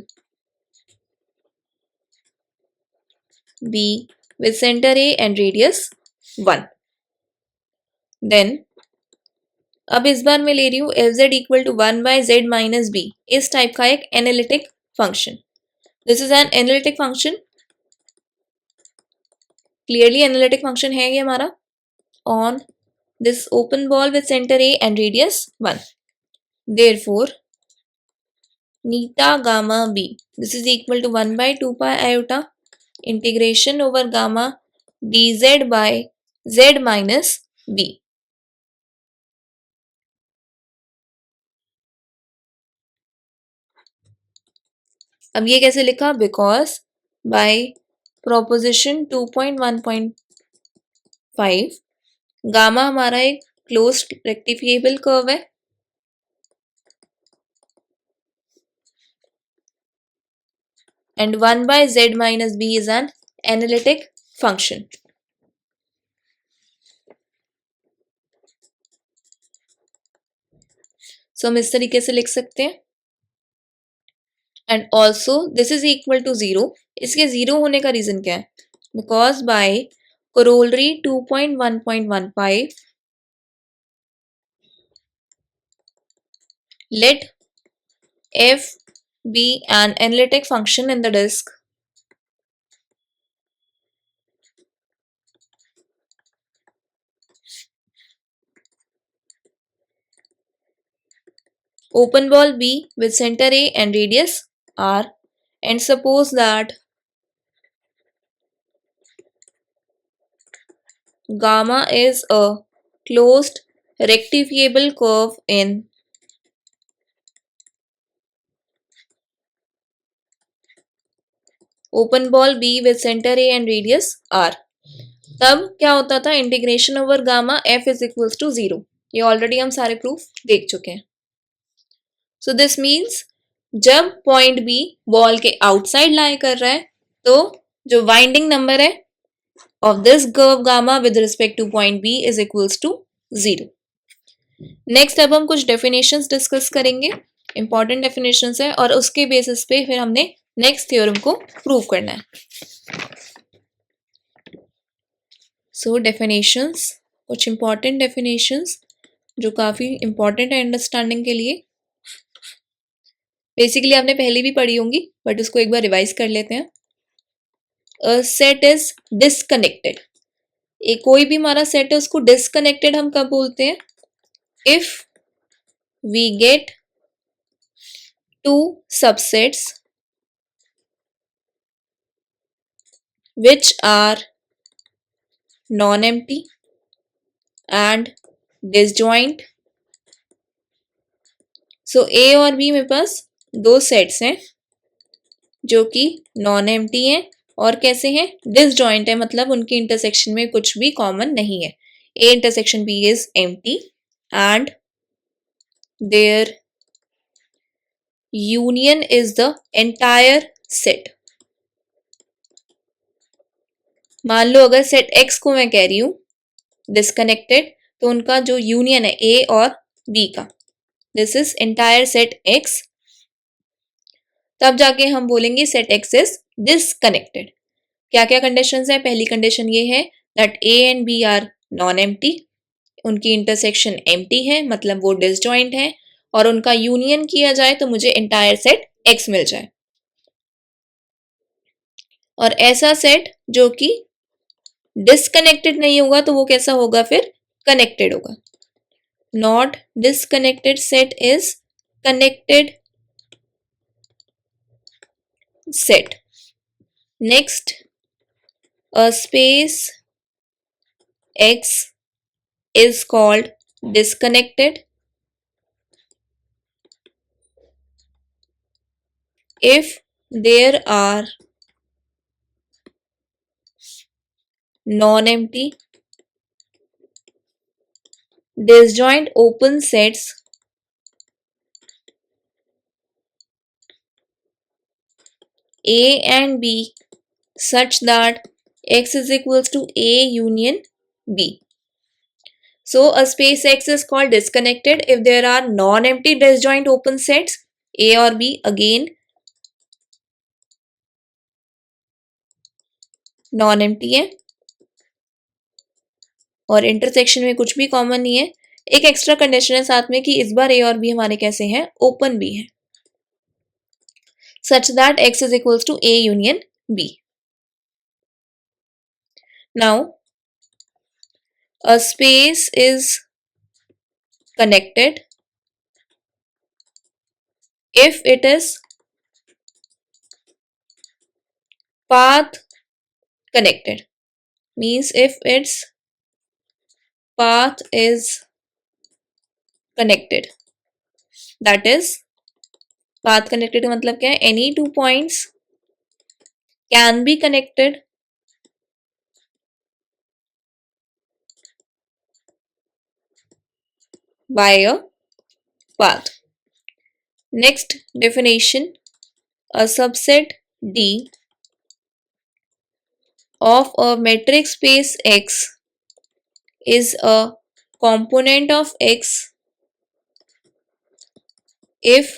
b with center a and radius 1. Then अब इस बार मैं ले रही हूँ f z equal to 1 by z minus b, इस type का एक analytic function. This is an analytic function, clearly analytic function है ये हमारा, on this open ball with centre a and radius 1। Therefore नीटा gamma b this is equal to 1 by 2 pi iota integration over gamma d z by z minus b. अब ये कैसे लिखा, because by proposition 2.1.5 gamma हमारा एक closed rectifiable curve है and 1 by z minus b is an analytic function. So हम इस तरीके से लिख सकते हैं and also this is equal to 0. इसके 0 होने का रीजन क्या है, because by corollary 2.1.15 let f be an analytic function in the disk open ball B with center A and radius R, and suppose that gamma is a closed rectifiable curve in open ball B with center A and radius R। तब क्या होता था, integration over gamma f is equals to 0। ये already हम सारे proof देख चुके हैं। सो दिस मीन्स जब पॉइंट बी बॉल के आउटसाइड लाई कर रहा है तो जो वाइंडिंग नंबर है of this curve gamma with respect to point b is equals to 0। Next अब हम कुछ डेफिनेशंस डिस्कस करेंगे, इंपॉर्टेंट डेफिनेशंस है, और उसके बेसिस पे फिर हमने नेक्स्ट थ्योरम को प्रूव करना है। सो डेफिनेशंस, कुछ इंपॉर्टेंट डेफिनेशंस जो काफ़ी इंपॉर्टेंट है अंडरस्टैंडिंग के लिए। बेसिकली आपने पहले भी पढ़ी होंगी बट उसको एक बार रिवाइज कर लेते हैं। अ सेट इज डिसकनेक्टेड, एक कोई भी हमारा सेट है उसको डिसकनेक्टेड हम कब बोलते हैं, if we get two subsets which are non-empty and disjoint। So A और बी मेरे पास दो सेट्स हैं जो कि नॉन एम्प्टी हैं और कैसे हैं, डिसजॉइंट है, मतलब उनके इंटरसेक्शन में कुछ भी कॉमन नहीं है। A intersection B is empty and their union is the entire set. मान लो अगर सेट एक्स को मैं कह रही हूं डिसकनेक्टेड, तो उनका जो यूनियन है ए और बी का, this is entire set x, तब जाके हम बोलेंगे सेट एक्स इज डिसकनेक्टेड। क्या क्या कंडीशंस है, पहली कंडीशन ये है that A and B are non empty, उनकी इंटरसेक्शन एम्प्टी है मतलब वो डिसजॉइंट है, और उनका यूनियन किया जाए तो मुझे एंटायर सेट एक्स मिल जाए। और ऐसा सेट जो कि डिसकनेक्टेड नहीं होगा तो वो कैसा होगा, फिर कनेक्टेड होगा। Not disconnected set is connected set. Next, a space X is called disconnected if there are non-empty disjoint open sets A and B such that X is equals to A union B. So a space X is called disconnected if there are non-empty disjoint open sets A or B. Again, non-empty है और intersection में कुछ भी common नहीं है. एक extra condition है साथ में कि इस बार A और B हमारे कैसे हैं, ओपन भी है, such that X is equals to A union B. Now, a space is connected if it is path connected, means if its path is connected, that is path connected का मतलब क्या है, any two points can be connected by a path. Next definition, a subset D of a metric space X is a component of X if,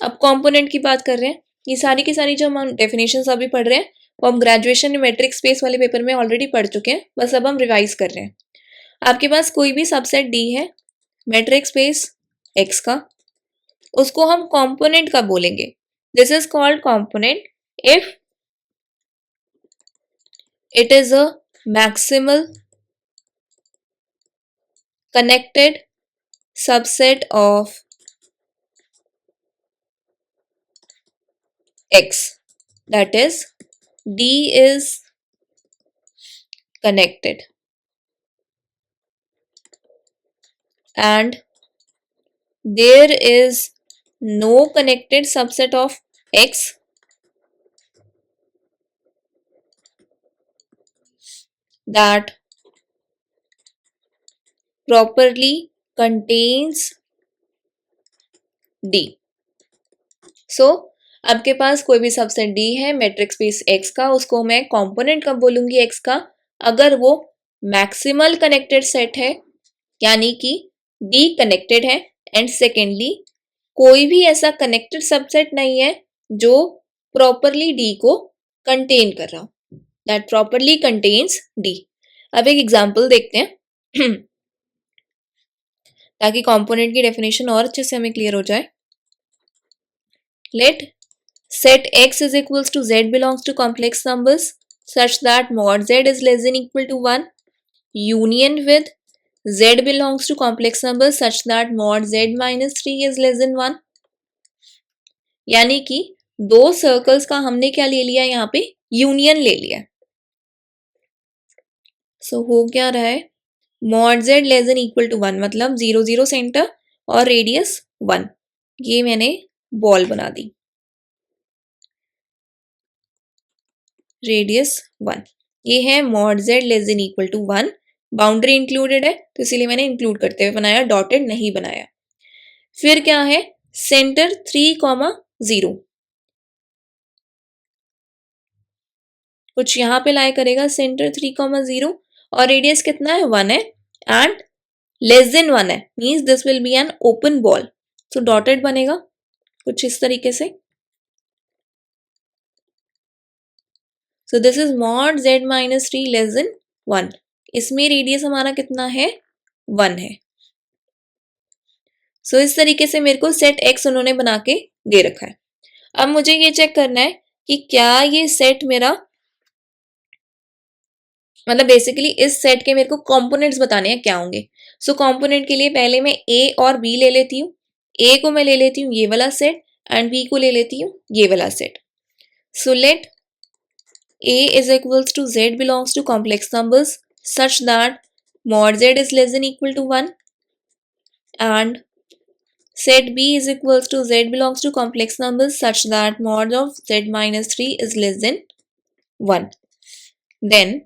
अब component की बात कर रहे हैं, ये सारी की सारी जो हम डेफिनेशंस अभी पढ़ रहे हैं वो हम ग्रेजुएशन मेट्रिक स्पेस वाले पेपर में ऑलरेडी पढ़ चुके हैं, बस अब हम रिवाइज कर रहे हैं. आपके पास कोई भी सबसेट डी है मेट्रिक स्पेस एक्स का, उसको हम कंपोनेंट का बोलेंगे. This is called component if it is a maximal connected subset of X, that is D is connected and there is no connected subset of X that properly contains D. So आपके पास कोई भी subset D है matrix space X का, उसको मैं component कब बोलूंगी X का, अगर वो मैक्सिमल कनेक्टेड सेट है यानी कि D कनेक्टेड है, एंड सेकेंडली कोई भी ऐसा कनेक्टेड सबसेट नहीं है जो प्रॉपरली D को कंटेन कर रहा हो, दैट प्रॉपरली कंटेन्स D. अब एक एग्जांपल देखते हैं ताकि कंपोनेंट की डेफिनेशन और अच्छे से हमें क्लियर हो जाए. Let set X is equals to Z belongs to complex numbers such that mod Z is less than equal to 1 union with Z belongs to complex numbers such that mod Z minus 3 is less than 1. यानी कि दो circles का हमने क्या ले लिया, यहाँ पे यूनियन ले लिया. सो हो क्या रहा है, mod Z less than equal to 1 मतलब 0 0 सेंटर और रेडियस 1, ये मैंने बॉल बना दी, रेडियस 1. ये है mod z less than equal to 1, boundary included है तो इसीलिए मैंने इंक्लूड करते हुए बनाया, डॉटेड नहीं बनाया. फिर क्या है, सेंटर 3,0 कुछ यहाँ पे लाई करेगा, सेंटर 3,0 और रेडियस कितना है 1 है एंड लेस देन 1 है, means this will B an open ball. So dotted बनेगा कुछ इस तरीके से. So this is mod z minus 3 less than 1. इसमें रेडियस हमारा कितना है 1 है. सो इस तरीके से मेरे को सेट x उन्होंने बना के दे रखा है. अब मुझे ये चेक करना है कि क्या ये सेट मेरा, मतलब बेसिकली इस सेट के मेरे को कंपोनेंट्स बताने हैं क्या होंगे. सो कंपोनेंट के लिए पहले मैं a और b ले लेती हूँ. a को मैं ले लेती हूँ ये वाला सेट एंड b को ले लेती हूँ ये वाला set. So let A is equals to Z belongs to complex numbers such that mod Z is less than equal to 1, and set B is equals to Z belongs to complex numbers such that mod of Z minus 3 is less than 1. Then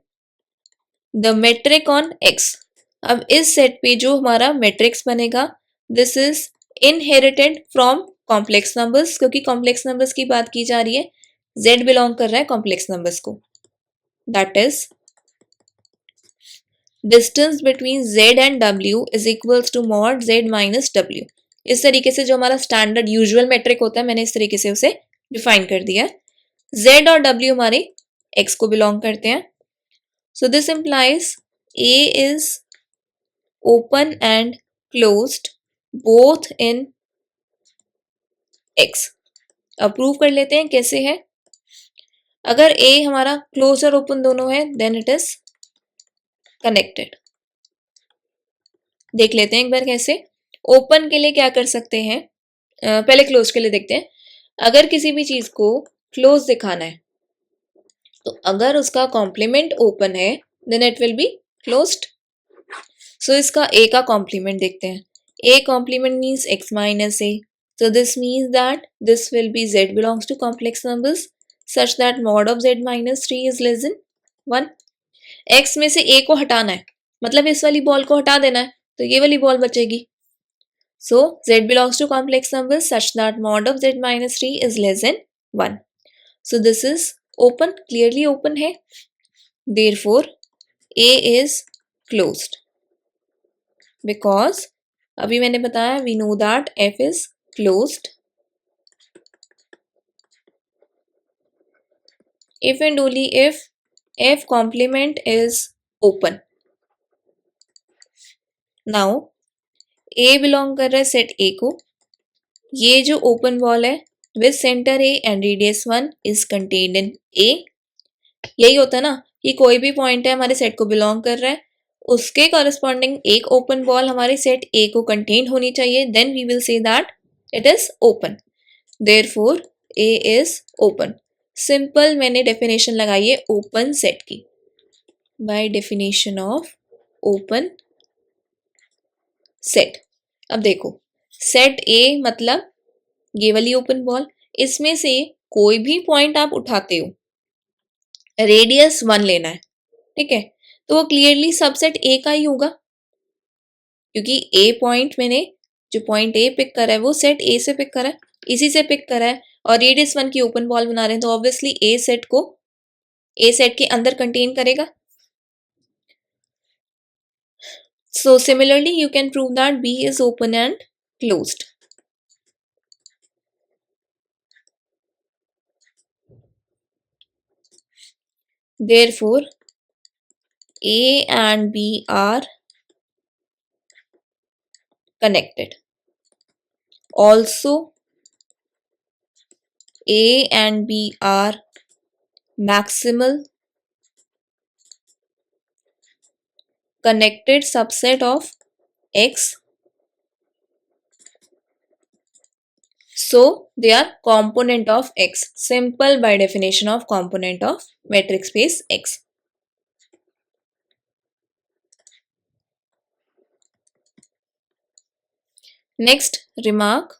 the metric on X. अब इस set पे जो हमारा matrix बनेगा, this is inherited from complex numbers, क्योंकि complex numbers की बात की जा रही है, Z बिलोंग कर रहा है कॉम्प्लेक्स नंबर्स को. That is distance between Z and W is equals to mod Z minus W. इस तरीके से जो हमारा स्टैंडर्ड यूजुअल मैट्रिक होता है, मैंने इस तरीके से उसे डिफाइन कर दिया. Z और W हमारे X को बिलोंग करते हैं. So this implies A is open and closed both in X. अब प्रूव कर लेते हैं कैसे है. अगर A हमारा क्लोज और ओपन दोनों है, देन इट इज कनेक्टेड. देख लेते हैं एक बार कैसे. ओपन के लिए क्या कर सकते हैं, पहले क्लोज के लिए देखते हैं. अगर किसी भी चीज को क्लोज दिखाना है, तो अगर उसका कॉम्प्लीमेंट ओपन है, then it will be closed. So इसका A का कॉम्प्लीमेंट देखते हैं. A complement means X minus A. So this means that this will be Z belongs to complex numbers such that mod of Z minus 3 is less than 1. X में से A को हटाना है, मतलब इस वाली बॉल को हटा देना है, तो ये वाली बॉल बचेगी. So Z belongs to complex numbers such that mod of Z minus 3 is less than 1. So this is open, clearly open है. Therefore A is closed. Because अभी मैंने बताया, we know that F is closed if and only if F complement is open. Now A belong कर रहा है set A को. ये जो ओपन बॉल है with center A and radius 1 is contained in A. यही होता है ना कि कोई भी पॉइंट है हमारे सेट को बिलोंग कर रहा है, उसके कॉरेस्पॉन्डिंग एक ओपन बॉल हमारे सेट A को कंटेन होनी चाहिए, then we will say that it is open. Therefore A is open. Simple मैंने डेफिनेशन लगाई है ओपन सेट की. By definition of open set. अब देखो, सेट A मतलब ये वाली ओपन बॉल, इसमें से कोई भी पॉइंट आप उठाते हो, रेडियस 1 लेना है, ठीक है, तो वो क्लियरली सबसेट A का ही होगा, क्योंकि A पॉइंट मैंने जो पॉइंट A पिक करा है वो सेट A से पिक करा है, इसी से पिक करा है, और रेडियस 1 की ओपन बॉल बना रहे हैं, तो ऑब्वियसली A सेट को A सेट के अंदर कंटेन करेगा. So similarly you can prove that B is open and closed. Therefore A and B are connected. Also A and B are maximal connected subset of X. So they are component of X. Simple by definition of component of metric space X. Next remark.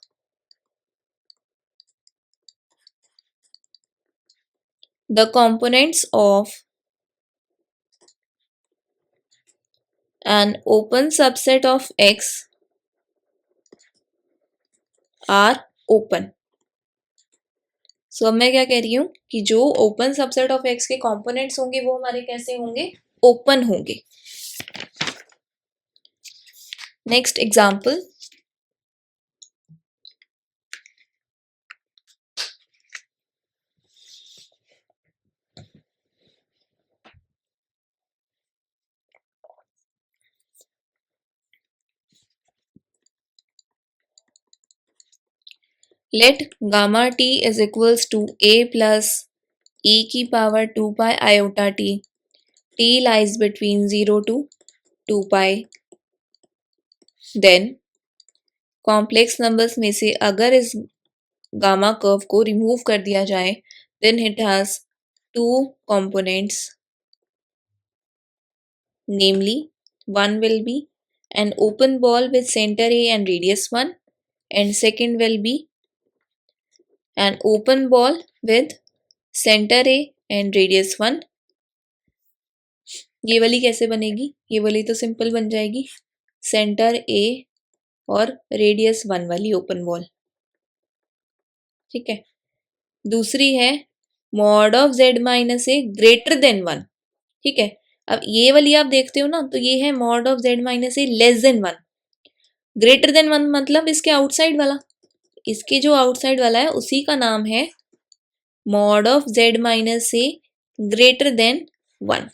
The components of an open subset of X are open. So अब मैं क्या कह रही हूँ कि जो open subset of X के components होंगे वो हमारे कैसे होंगे, ओपन होंगे. Next example. Let gamma t is equals to a plus e की power 2 pi iota t. T lies between 0 to 2 pi. Then complex numbers में से अगर इस गामा कर्व को रिमूव कर दिया जाए, then it has two components, namely one will be an open ball with center A and radius 1 and second will be an open ball with center A and radius 1. ये वाली कैसे बनेगी? ये वाली तो सिंपल बन जाएगी, सेंटर A और रेडियस 1 वाली ओपन बॉल, ठीक है। दूसरी है mod of z minus A greater than 1, ठीक है। अब ये वाली आप देखते हो ना, तो ये है mod of z minus A less than 1। Greater than 1 मतलब इसके आउटसाइड वाला, इसके जो आउटसाइड वाला है उसी का नाम है mod of z minus A greater than 1,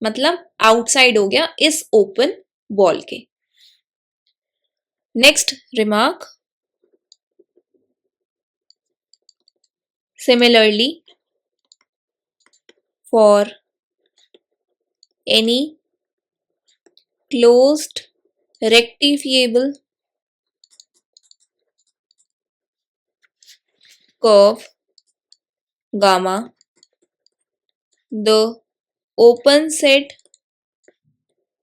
मतलब आउटसाइड हो गया इस ओपन बॉल के। Next remark, similarly for any closed rectifiable curve gamma, the open set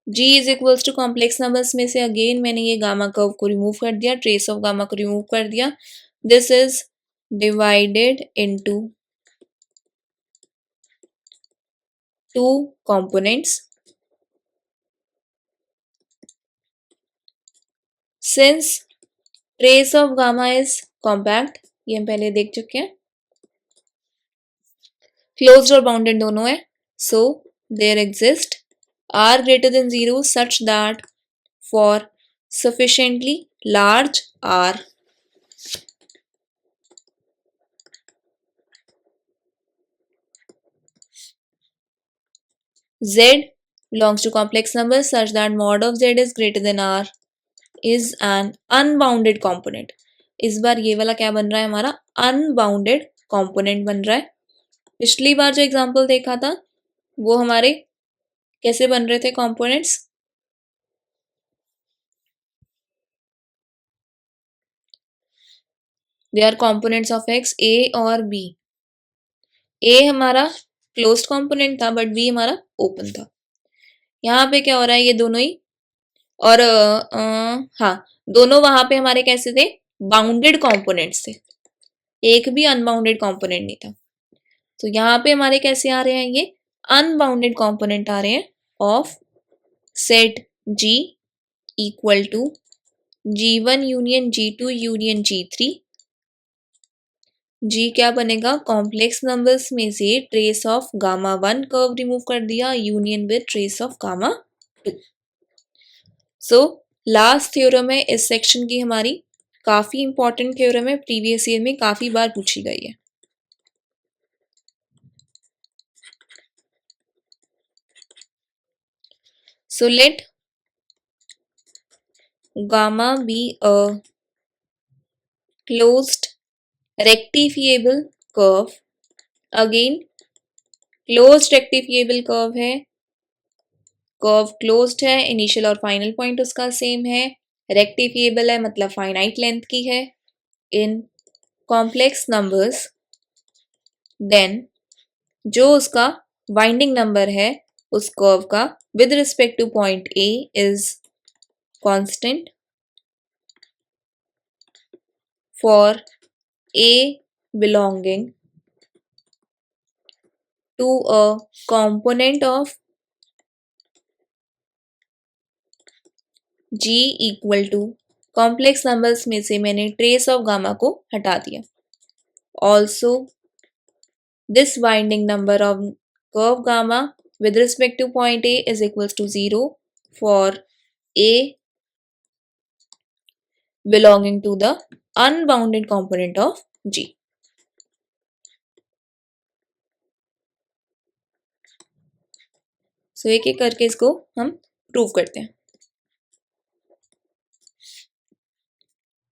G is equals to complex numbers में से अगेन मैंने ये गामा कर्व को रिमूव कर दिया, ट्रेस ऑफ गामा को रिमूव कर दिया। This is divided into two components. Since trace of gamma is compact, ये हम पहले देख चुके हैं, क्लोज्ड और बाउंडेड दोनों है, so there exist r greater than 0 such that for sufficiently large r z belongs to complex numbers such that mod of z is greater than r is an unbounded component. इस बार ये वाला क्या बन रहा है हमारा? अनबाउंडेड कंपोनेंट बन रहा है। पिछली बार जो एग्जांपल देखा था वो हमारे कैसे बन रहे थे components? They are components of x, a और b। a हमारा क्लोज्ड कंपोनेंट था बट b हमारा ओपन था। यहाँ पे क्या हो रहा है, ये दोनों ही और हाँ, दोनों वहां पे हमारे कैसे थे? बाउंडेड कंपोनेंट्स थे, एक भी अनबाउंडेड कंपोनेंट नहीं था। तो यहाँ पे हमारे कैसे आ रहे हैं? ये अनबाउंडेड कंपोनेंट आ रहे हैं of set G equal to G1 union G2 union G3। G क्या बनेगा? कॉम्प्लेक्स नंबर्स में से trace of gamma 1 curve remove कर दिया, union with trace of gamma 2। So last theorem है इस सेक्शन की हमारी, काफी इंपॉर्टेंट थ्योरम है, प्रीवियस ईयर में काफी बार पूछी गई है। So let gamma be a closed rectifiable curve. Again closed rectifiable curve है, कर्व क्लोज्ड है, इनिशियल और फाइनल पॉइंट उसका सेम है, रेक्टिफिएबल है मतलब फाइनाइट लेंथ की है इन कॉम्प्लेक्स नंबर्स, देन जो उसका वाइंडिंग नंबर है उस कर्व का with respect to point a is constant for a belonging to a component of G equal to complex numbers में से मैंने ट्रेस ऑफ गामा को हटा दिया। Also this winding number of curve gamma with respect to point A is equals to 0 for A belonging to the unbounded component of G. So एक एक करके इसको हम प्रूव करते हैं।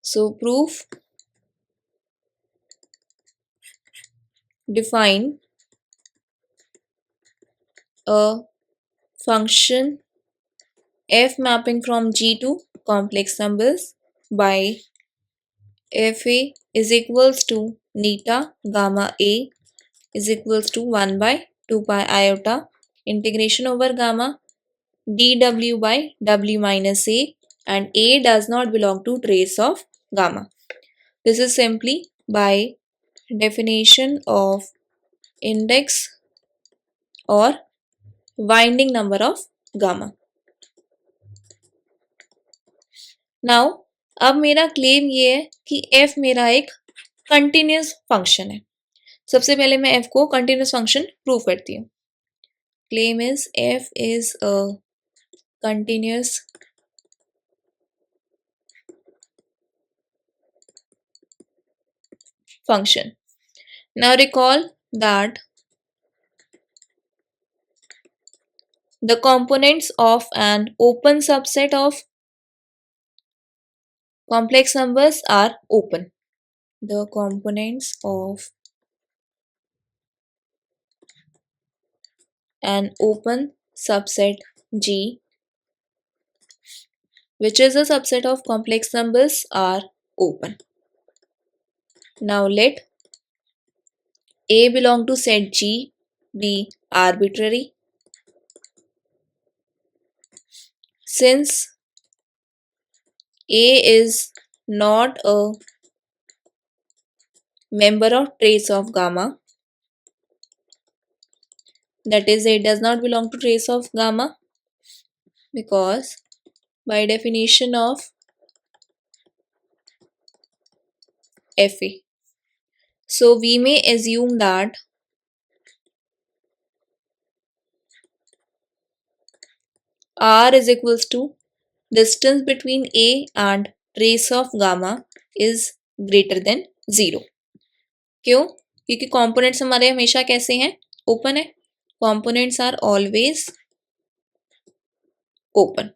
So proof, define a function f mapping from G to complex numbers by fa is equals to neta gamma A is equals to 1 by 2 pi iota integration over gamma dw by w minus a, and a does not belong to trace of gamma. This is simply by definition of index or winding number of gamma. Now अब मेरा claim ये है कि f मेरा एक continuous function है. सबसे पहले मैं f को कंटिन्यूस फंक्शन प्रूव करती हूँ. Claim is f is a continuous function. Now recall that the components of an open subset of complex numbers are open. The components of an open subset G, which is a subset of complex numbers, are open. Now let A belong to set G be arbitrary. Since A is not a member of trace of gamma, that is, it does not belong to trace of gamma, because by definition of Fa, so we may assume that R is equals to distance between A and trace of gamma is greater than 0. क्यों? क्योंकि components हमारे हमेशा कैसे हैं? Open है. Components are always open.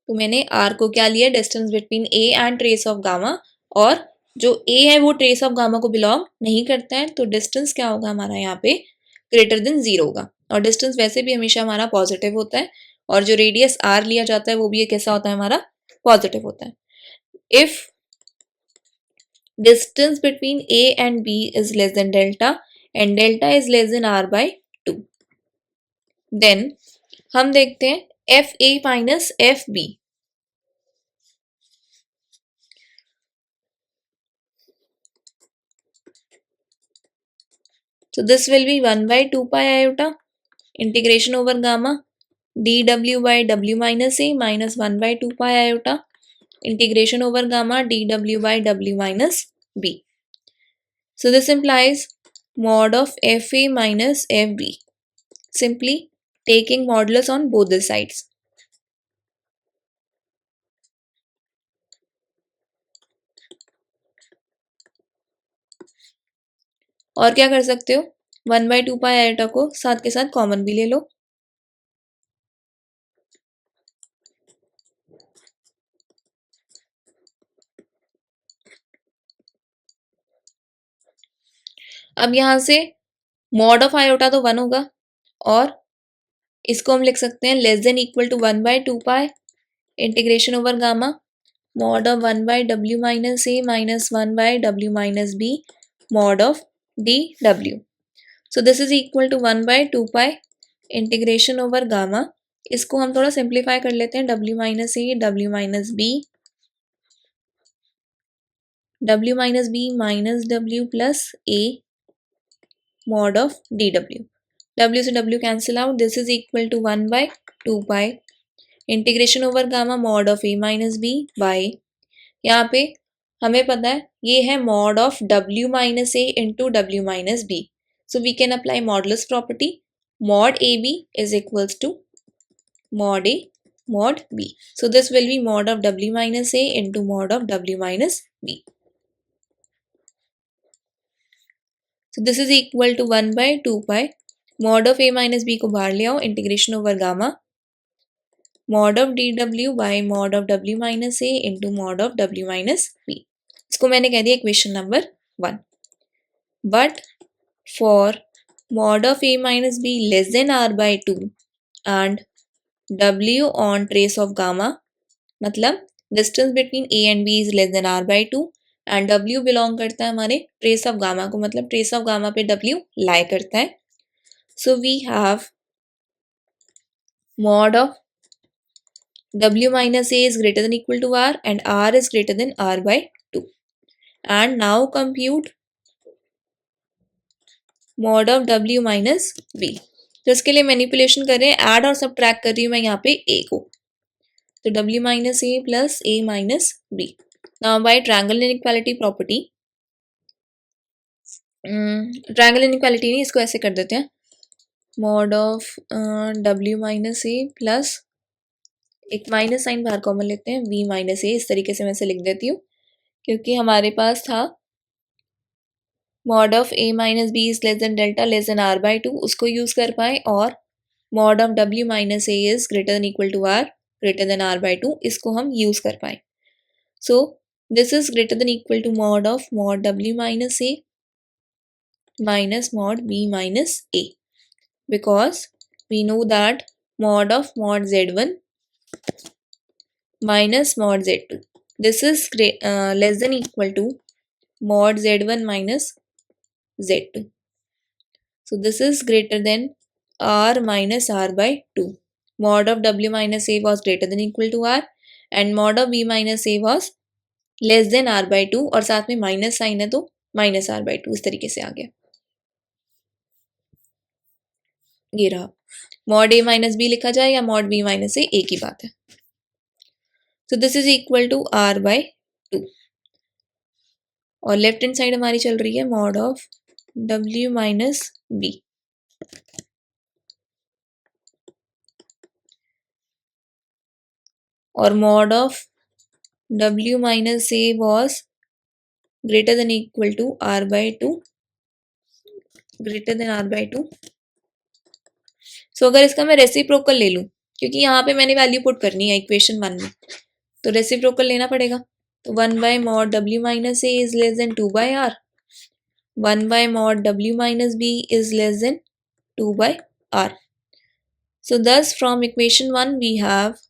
तो मैंने R को क्या लिया? Distance between A and trace of gamma, और जो A है वो ट्रेस ऑफ गामा को बिलोंग नहीं करता है, तो डिस्टेंस क्या होगा हमारा यहाँ पे? ग्रेटर देन 0 होगा. और डिस्टेंस वैसे भी हमेशा हमारा पॉजिटिव होता है, और जो रेडियस R लिया जाता है वो भी कैसा होता है? हमारा पॉजिटिव होता है. If distance between A and B is less than delta and delta is less than R by 2, then हम देखते हैं FA minus FB. So this will be 1 by 2 pi iota integration over gamma dw by w minus a minus 1 by 2 pi iota integration over gamma dw by w minus b. So this implies mod of FA minus FB, simply taking modulus on both the sides. और क्या कर सकते हो? 1 by 2 pi iota को साथ के साथ common भी ले लो. अब यहां से मॉड ऑफ आयोटा तो 1 होगा, और इसको हम लिख सकते हैं less than equal to 1 by 2 pi integration over gamma mod of 1 by w minus a minus 1 by w minus b mod of dw. So this is equal to 1 by 2 pi integration over gamma. इसको हम थोड़ा simplify कर लेते हैं. w minus a, w minus b, w minus b minus w plus a mod of dw. w से w cancel out. This is equal to 1 by 2 pi integration over gamma mod of a minus b by, यहाँ पे हमें पता है ये है mod of w minus a into डब्ल्यू minus b. So we can apply modulus property. Mod a b is equals to mod a mod b. So this will be mod of w minus a into mod of w minus b. So this is equal to 1 by 2 pi mod of a minus B को बाहर ले आओ, integration over gamma mod of dw by mod of w minus a into mod of w minus b. इसको मैंने कह दिया equation number 1. But for mod of a minus b less than r by 2 and w on trace of gamma, मतलब distance between a and b is less than r by 2 and W belong करता है हमारे trace of gamma को, मतलब trace of gamma पे W lie करता है. So we have mod of W minus A is greater than equal to R and R is greater than R by 2. And now compute mod of W minus B. तो इसके लिए manipulation कर रहे हैं, add और subtract कर रही हूँ मैं यहाँ पे A को. तो W minus A plus A minus B. Now by triangle inequality property, triangle inequality नहीं, इसको ऐसे कर देते हैं, mod of W minus A plus एक माइनस साइन बाहर कॉमन लेते हैं, V minus A. इस तरीके से मैं इसे लिख देती हूँ क्योंकि हमारे पास था mod of A minus B is less than delta less than R by 2, उसको यूज़ कर पाए, और mod of W minus A is greater than equal to R greater than R by 2, इसको हम यूज़ कर पाए. So this is greater than equal to mod of mod W minus A minus mod B minus A, because we know that mod of mod Z1 minus mod Z2, this is less than equal to mod Z1 minus Z2. So this is greater than R minus R by 2. Mod of W minus A was greater than equal to R and mod of B minus A was less than R by 2, और साथ में minus sign है तो minus R by 2, इस तरीके से आ गया. ये रहा. मॉड A माइनस बी लिखा जाए या मॉड B माइनस A, एक ही बात है. So this is equal to R by 2, और लेफ्ट हैंड साइड हमारी चल रही है mod of W minus B. और mod of W minus A was greater than equal to R by 2, greater than R by 2. So अगर इसका मैं reciprocal ले लूँ, क्योंकि यहाँ पे मैंने वैल्यू पुट करनी है इक्वेशन 1 में, तो रेसिप्रोकल लेना पड़ेगा. तो 1 by mod W minus A is less than 2 by R. 1 by mod W minus B is less than 2 by R. So thus from equation 1 we have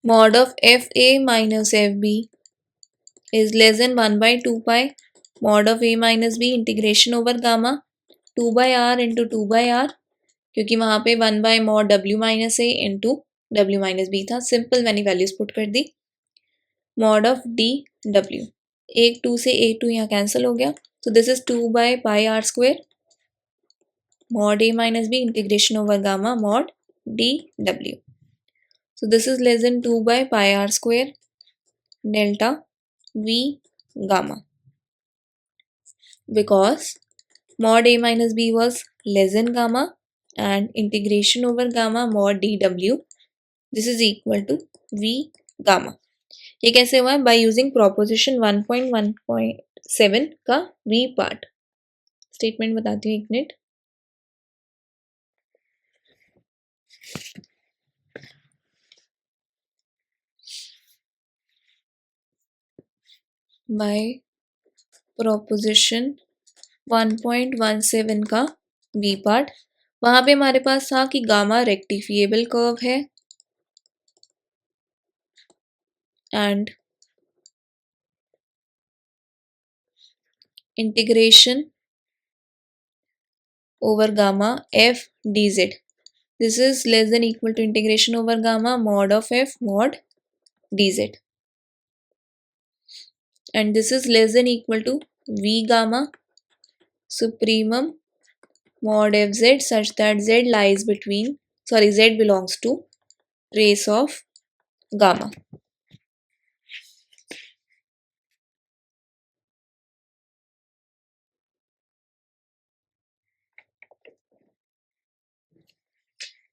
mod of FA minus FB is less than 1 by 2 pi mod of A minus B integration over gamma 2 by R into 2 by R, क्योंकि वहाँ पे 1 by mod W minus A into W minus B था. Simple मैंने values put कर दी. mod of D W, एक 2 से एक 2 यहाँ कैंसिल हो गया. तो this is 2 by pi R square mod A minus B integration over gamma mod D W. So this is less than 2 by pi R square delta V gamma, because mod A minus B was less than gamma and integration over gamma mod dw, this is equal to V gamma. ये कैसे हुआ है? By using proposition 1.1.7 का V part. Statement बताती हूँ एक minute. Bye proposition 1.17 का V part, वहाँ पे हमारे पास था कि गामा रेक्टिफिएबल कर्व है and integration over gamma f dz, this is less than equal to integration over gamma mod of f mod dz, and this is less than equal to V gamma supremum mod fz such that z lies between, sorry, z belongs to trace of gamma.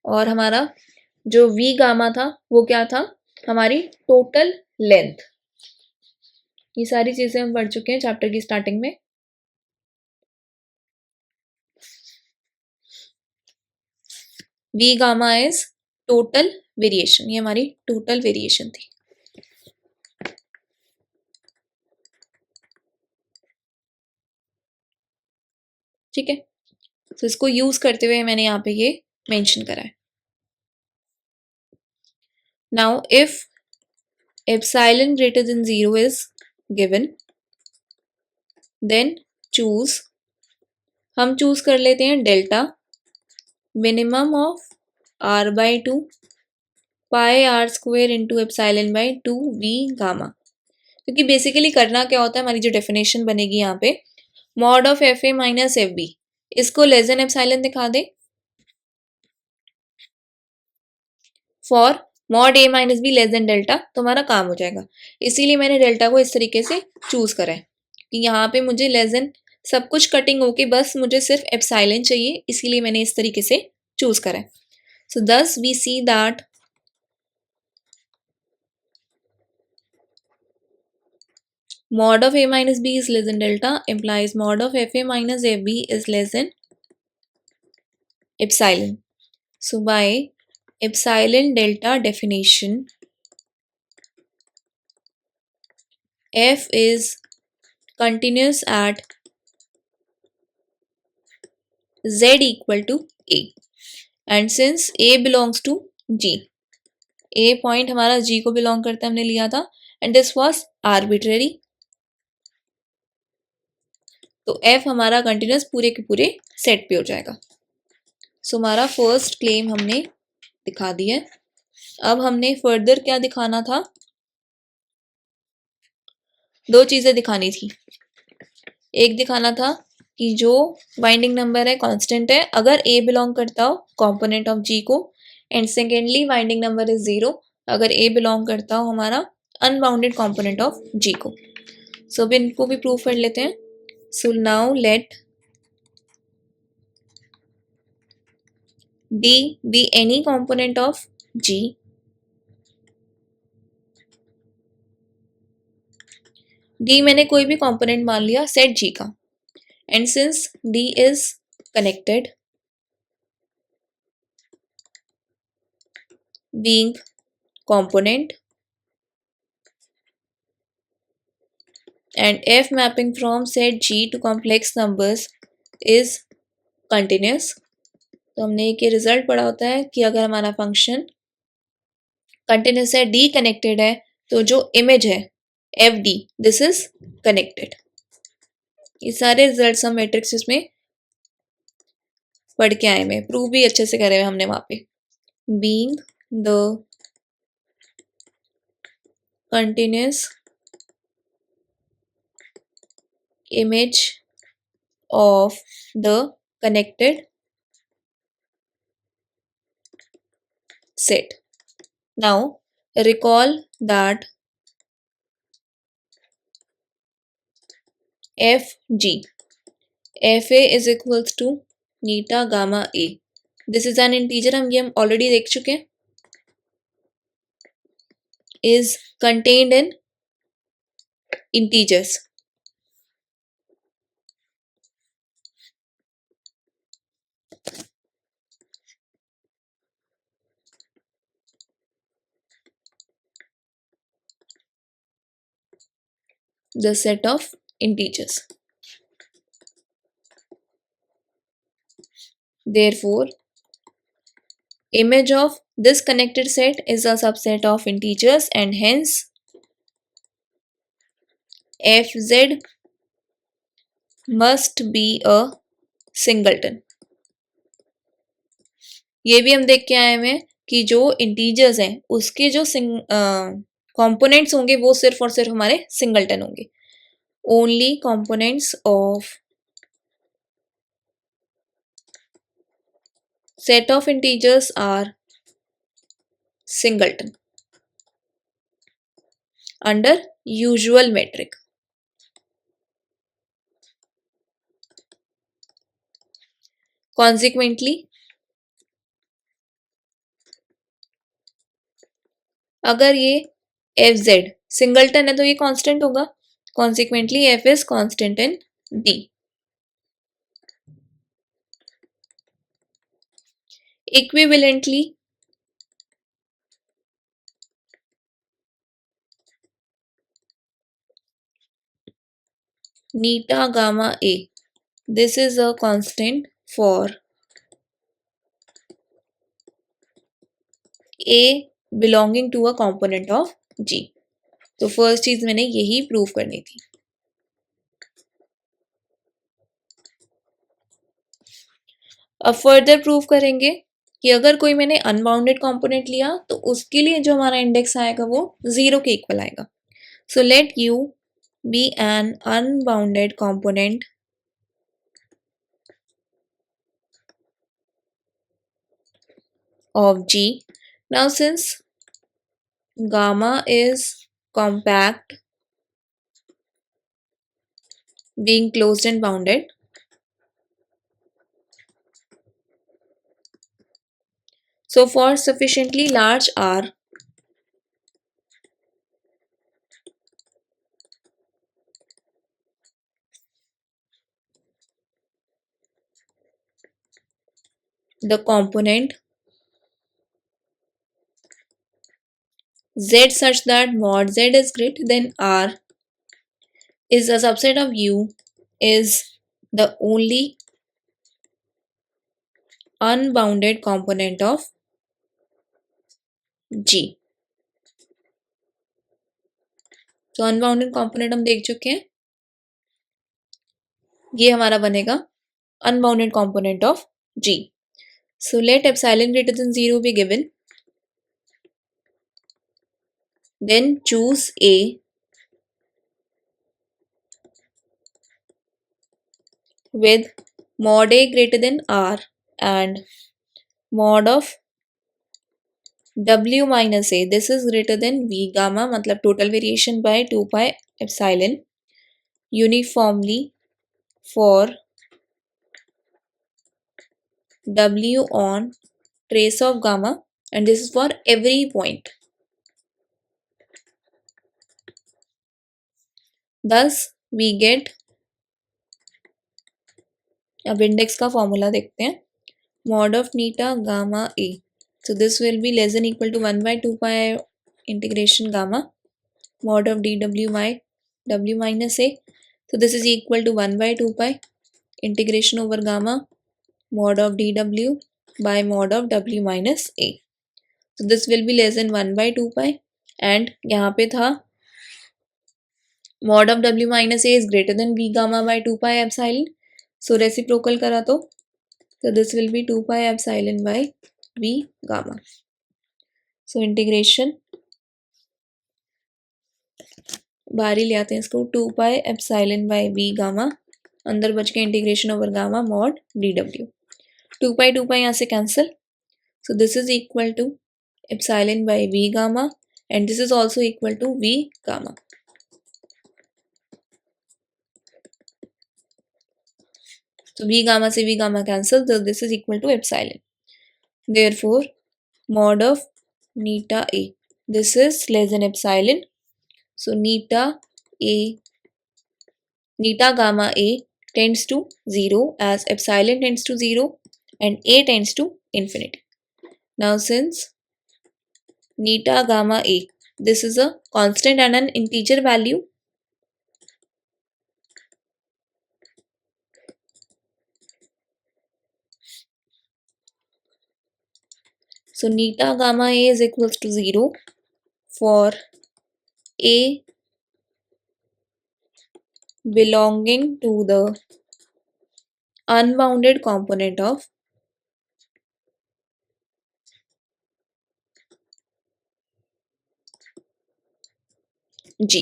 और हमारा जो V gamma था वो क्या था? हमारी total length. ये सारी चीजें हम पढ़ चुके हैं चैप्टर की स्टार्टिंग में. V gamma is total variation, ये हमारी टोटल वेरिएशन थी. ठीक है. तो इसको यूज करते हुए मैंने यहाँ पे ये मेंशन करा है. Now if epsilon greater than 0 is given, then choose, हम चूज कर लेते हैं delta minimum of r by 2 pi r square into epsilon by 2 v gamma. क्योंकि बेसिकली करना क्या होता है, हमारी जो डेफिनेशन बनेगी यहाँ पे, mod of f a minus f b, इसको लेस देन एप्सिलॉन दिखा दे for mod a minus b less than delta, तो हमारा काम हो जाएगा. इसीलिए मैंने डेल्टा को इस तरीके से चूज करा है कि यहाँ पे मुझे लेस देन सब कुछ कटिंग होके बस मुझे सिर्फ एप्सिलॉन चाहिए, इसीलिए मैंने इस तरीके से चूज करा है. So thus we see that mod of a minus b is less than delta implies mod of fa minus fb is less than epsilon. So by epsilon delta definition, f is continuous at z equal to a, and since a belongs to g, a point हमारा g को belong करता है, हमने लिया था, and this was arbitrary, तो f हमारा continuous पूरे के पूरे सेट पे हो जाएगा. सो हमारा फर्स्ट क्लेम हमने दिखा दिया है. अब हमने फर्दर क्या दिखाना था, दो चीजें दिखानी थी. एक दिखाना था कि जो बाइंडिंग नंबर है कांस्टेंट है अगर a बिलोंग करता हो कंपोनेंट ऑफ g को, and secondly binding number is 0 अगर a बिलोंग करता हो हमारा अनबाउंडेड कंपोनेंट ऑफ g को. सो अब इनको भी प्रूव कर लेते हैं. So now let d be any component of g d मैंने कोई भी कंपोनेंट मान लिया सेट g का, and since d is connected being component and f mapping from set g to complex numbers is continuous. तो हमने एक ये रिजल्ट पढ़ा होता है कि अगर हमारा फंक्शन कंटिन्यूस है, डी कनेक्टेड है, तो जो इमेज है F D this is connected. ये सारे रिजल्ट्स हम मैट्रिक्स में पढ़ के आए हैं, प्रूव भी अच्छे से करे हुए हमने वहां पे. Being the continuous image of the connected set. Now recall that fg fa is equals to neta gamma a. This is an integer, हम already देख चुके हैं, is contained in integers. The set of integers. Therefore, image of this connected set is a subset of integers and hence fz must be a singleton. ये भी हम देख के आए हैं कि जो इंटीजर्स हैं उसके जो कंपोनेंट्स होंगे वो सिर्फ और सिर्फ हमारे सिंगलटन होंगे. Only components of set of integers are singleton under usual metric. Consequently, अगर ये fz सिंगलटन है तो ये कांस्टेंट होगा. Consequently, f is constant in D. Equivalently, neta gamma a, this is a constant for A belonging to a component of G। तो first चीज मैंने यही प्रूव करनी थी। अब फर्दर प्रूव करेंगे कि अगर कोई मैंने अनबाउंडेड कंपोनेंट लिया तो उसके लिए जो हमारा इंडेक्स आएगा वो 0 के इक्वल आएगा। So let U be an unbounded component of G। Now since gamma is compact, being closed and bounded, so for sufficiently large R, the component Z such that mod Z is greater than R is a subset of U is the only unbounded component of G। तो unbounded component हम देख चुके हैं, ये हमारा बनेगा unbounded component of G। So let epsilon greater than 0 be given, then choose A with mod A greater than R and mod of W minus A, this is greater than V gamma, मतलब total variation by 2 pi epsilon uniformly for W on trace of gamma, and this is for every point। Thus we get, अब index का formula देखते हैं, mod of neta gamma A, so this will be less than equal to 1 by 2 pi integration gamma mod of dw by w minus A, so this is equal to 1 by 2 pi integration over gamma mod of dw by mod of w minus A, so this will be less than 1 by 2 pi, and यहाँ पे था mod of w minus A is greater than v gamma by 2 pi epsilon, so reciprocal करा तो this will be 2 pi epsilon by v gamma, so integration बाहर ही ले आते हैं इसको, 2 pi epsilon by v gamma, अंदर बच के integration over gamma mod dw, 2 pi यहाँ से cancel, so this is equal to epsilon by v gamma and this is also equal to v gamma। So v gamma से v gamma cancel, so this is equal to epsilon, therefore mod of neta A, this is less than epsilon, so neta gamma A tends to 0 as epsilon tends to 0 and A tends to infinity। Now since neta gamma A, this is a constant and an integer value, so neta gamma A is equals to 0 for A belonging to the unbounded component of G।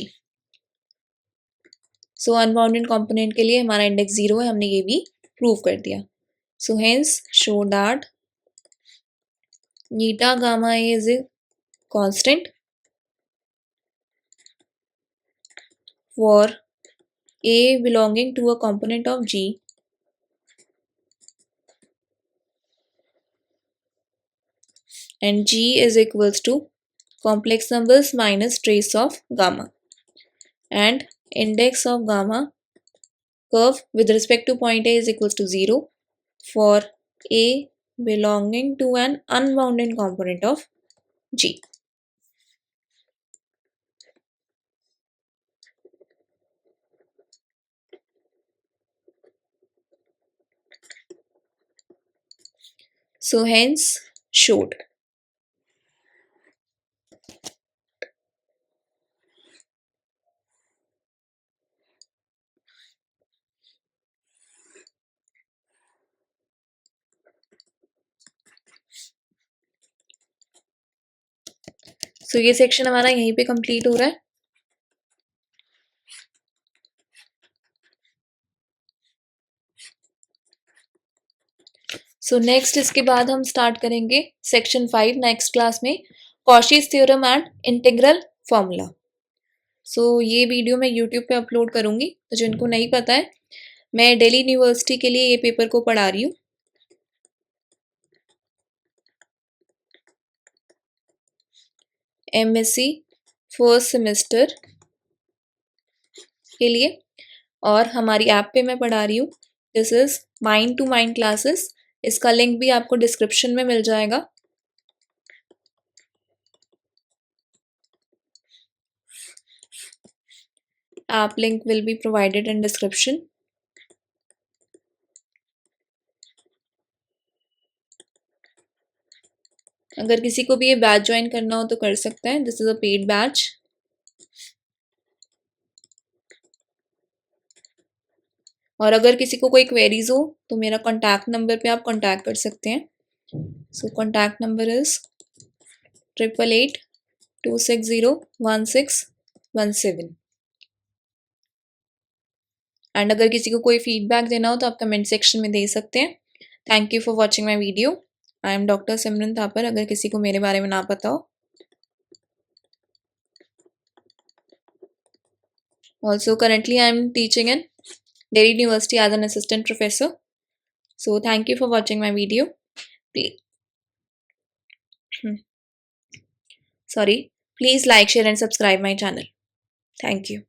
So unbounded component के लिए हमारा index 0 है, हमने ये भी prove कर दिया। सो hence show that neta gamma A is a constant for A belonging to a component of G and G is equals to complex numbers minus trace of gamma, and index of gamma curve with respect to point A is equals to 0 for A belonging to an unbounded component of G। So hence showed. So ये section हमारा यहीं पे complete हो रहा है. So next इसके बाद हम स्टार्ट करेंगे सेक्शन 5 नेक्स्ट क्लास में, Cauchy's theorem and integral formula. So ये वीडियो मैं यूट्यूब पे अपलोड करूँगी, तो जिनको नहीं पता है, मैं दिल्ली यूनिवर्सिटी के लिए ये पेपर को पढ़ा रही हूँ. MSc फर्स्ट सेमेस्टर के लिए, और हमारी ऐप पे मैं पढ़ा रही हूँ. This is mind to mind classes. इसका लिंक भी आपको डिस्क्रिप्शन में मिल जाएगा. App link will be provided in description. अगर किसी को भी ये बैच ज्वाइन करना हो तो कर सकते हैं. This is a paid batch. और अगर किसी को कोई क्वेरीज हो तो मेरा कॉन्टैक्ट नंबर पे आप कॉन्टैक्ट कर सकते हैं. सो कॉन्टैक्ट नंबर इज 8882601617. एंड अगर किसी को कोई फीडबैक देना हो तो आप कमेंट सेक्शन में दे सकते हैं. Thank you for watching my video. I am doctor Simran Thapar, अगर किसी को मेरे बारे में ना पता हो. Also currently I am teaching in Delhi University as an assistant professor. So thank you for watching my video. Please like, share and subscribe my channel. Thank you.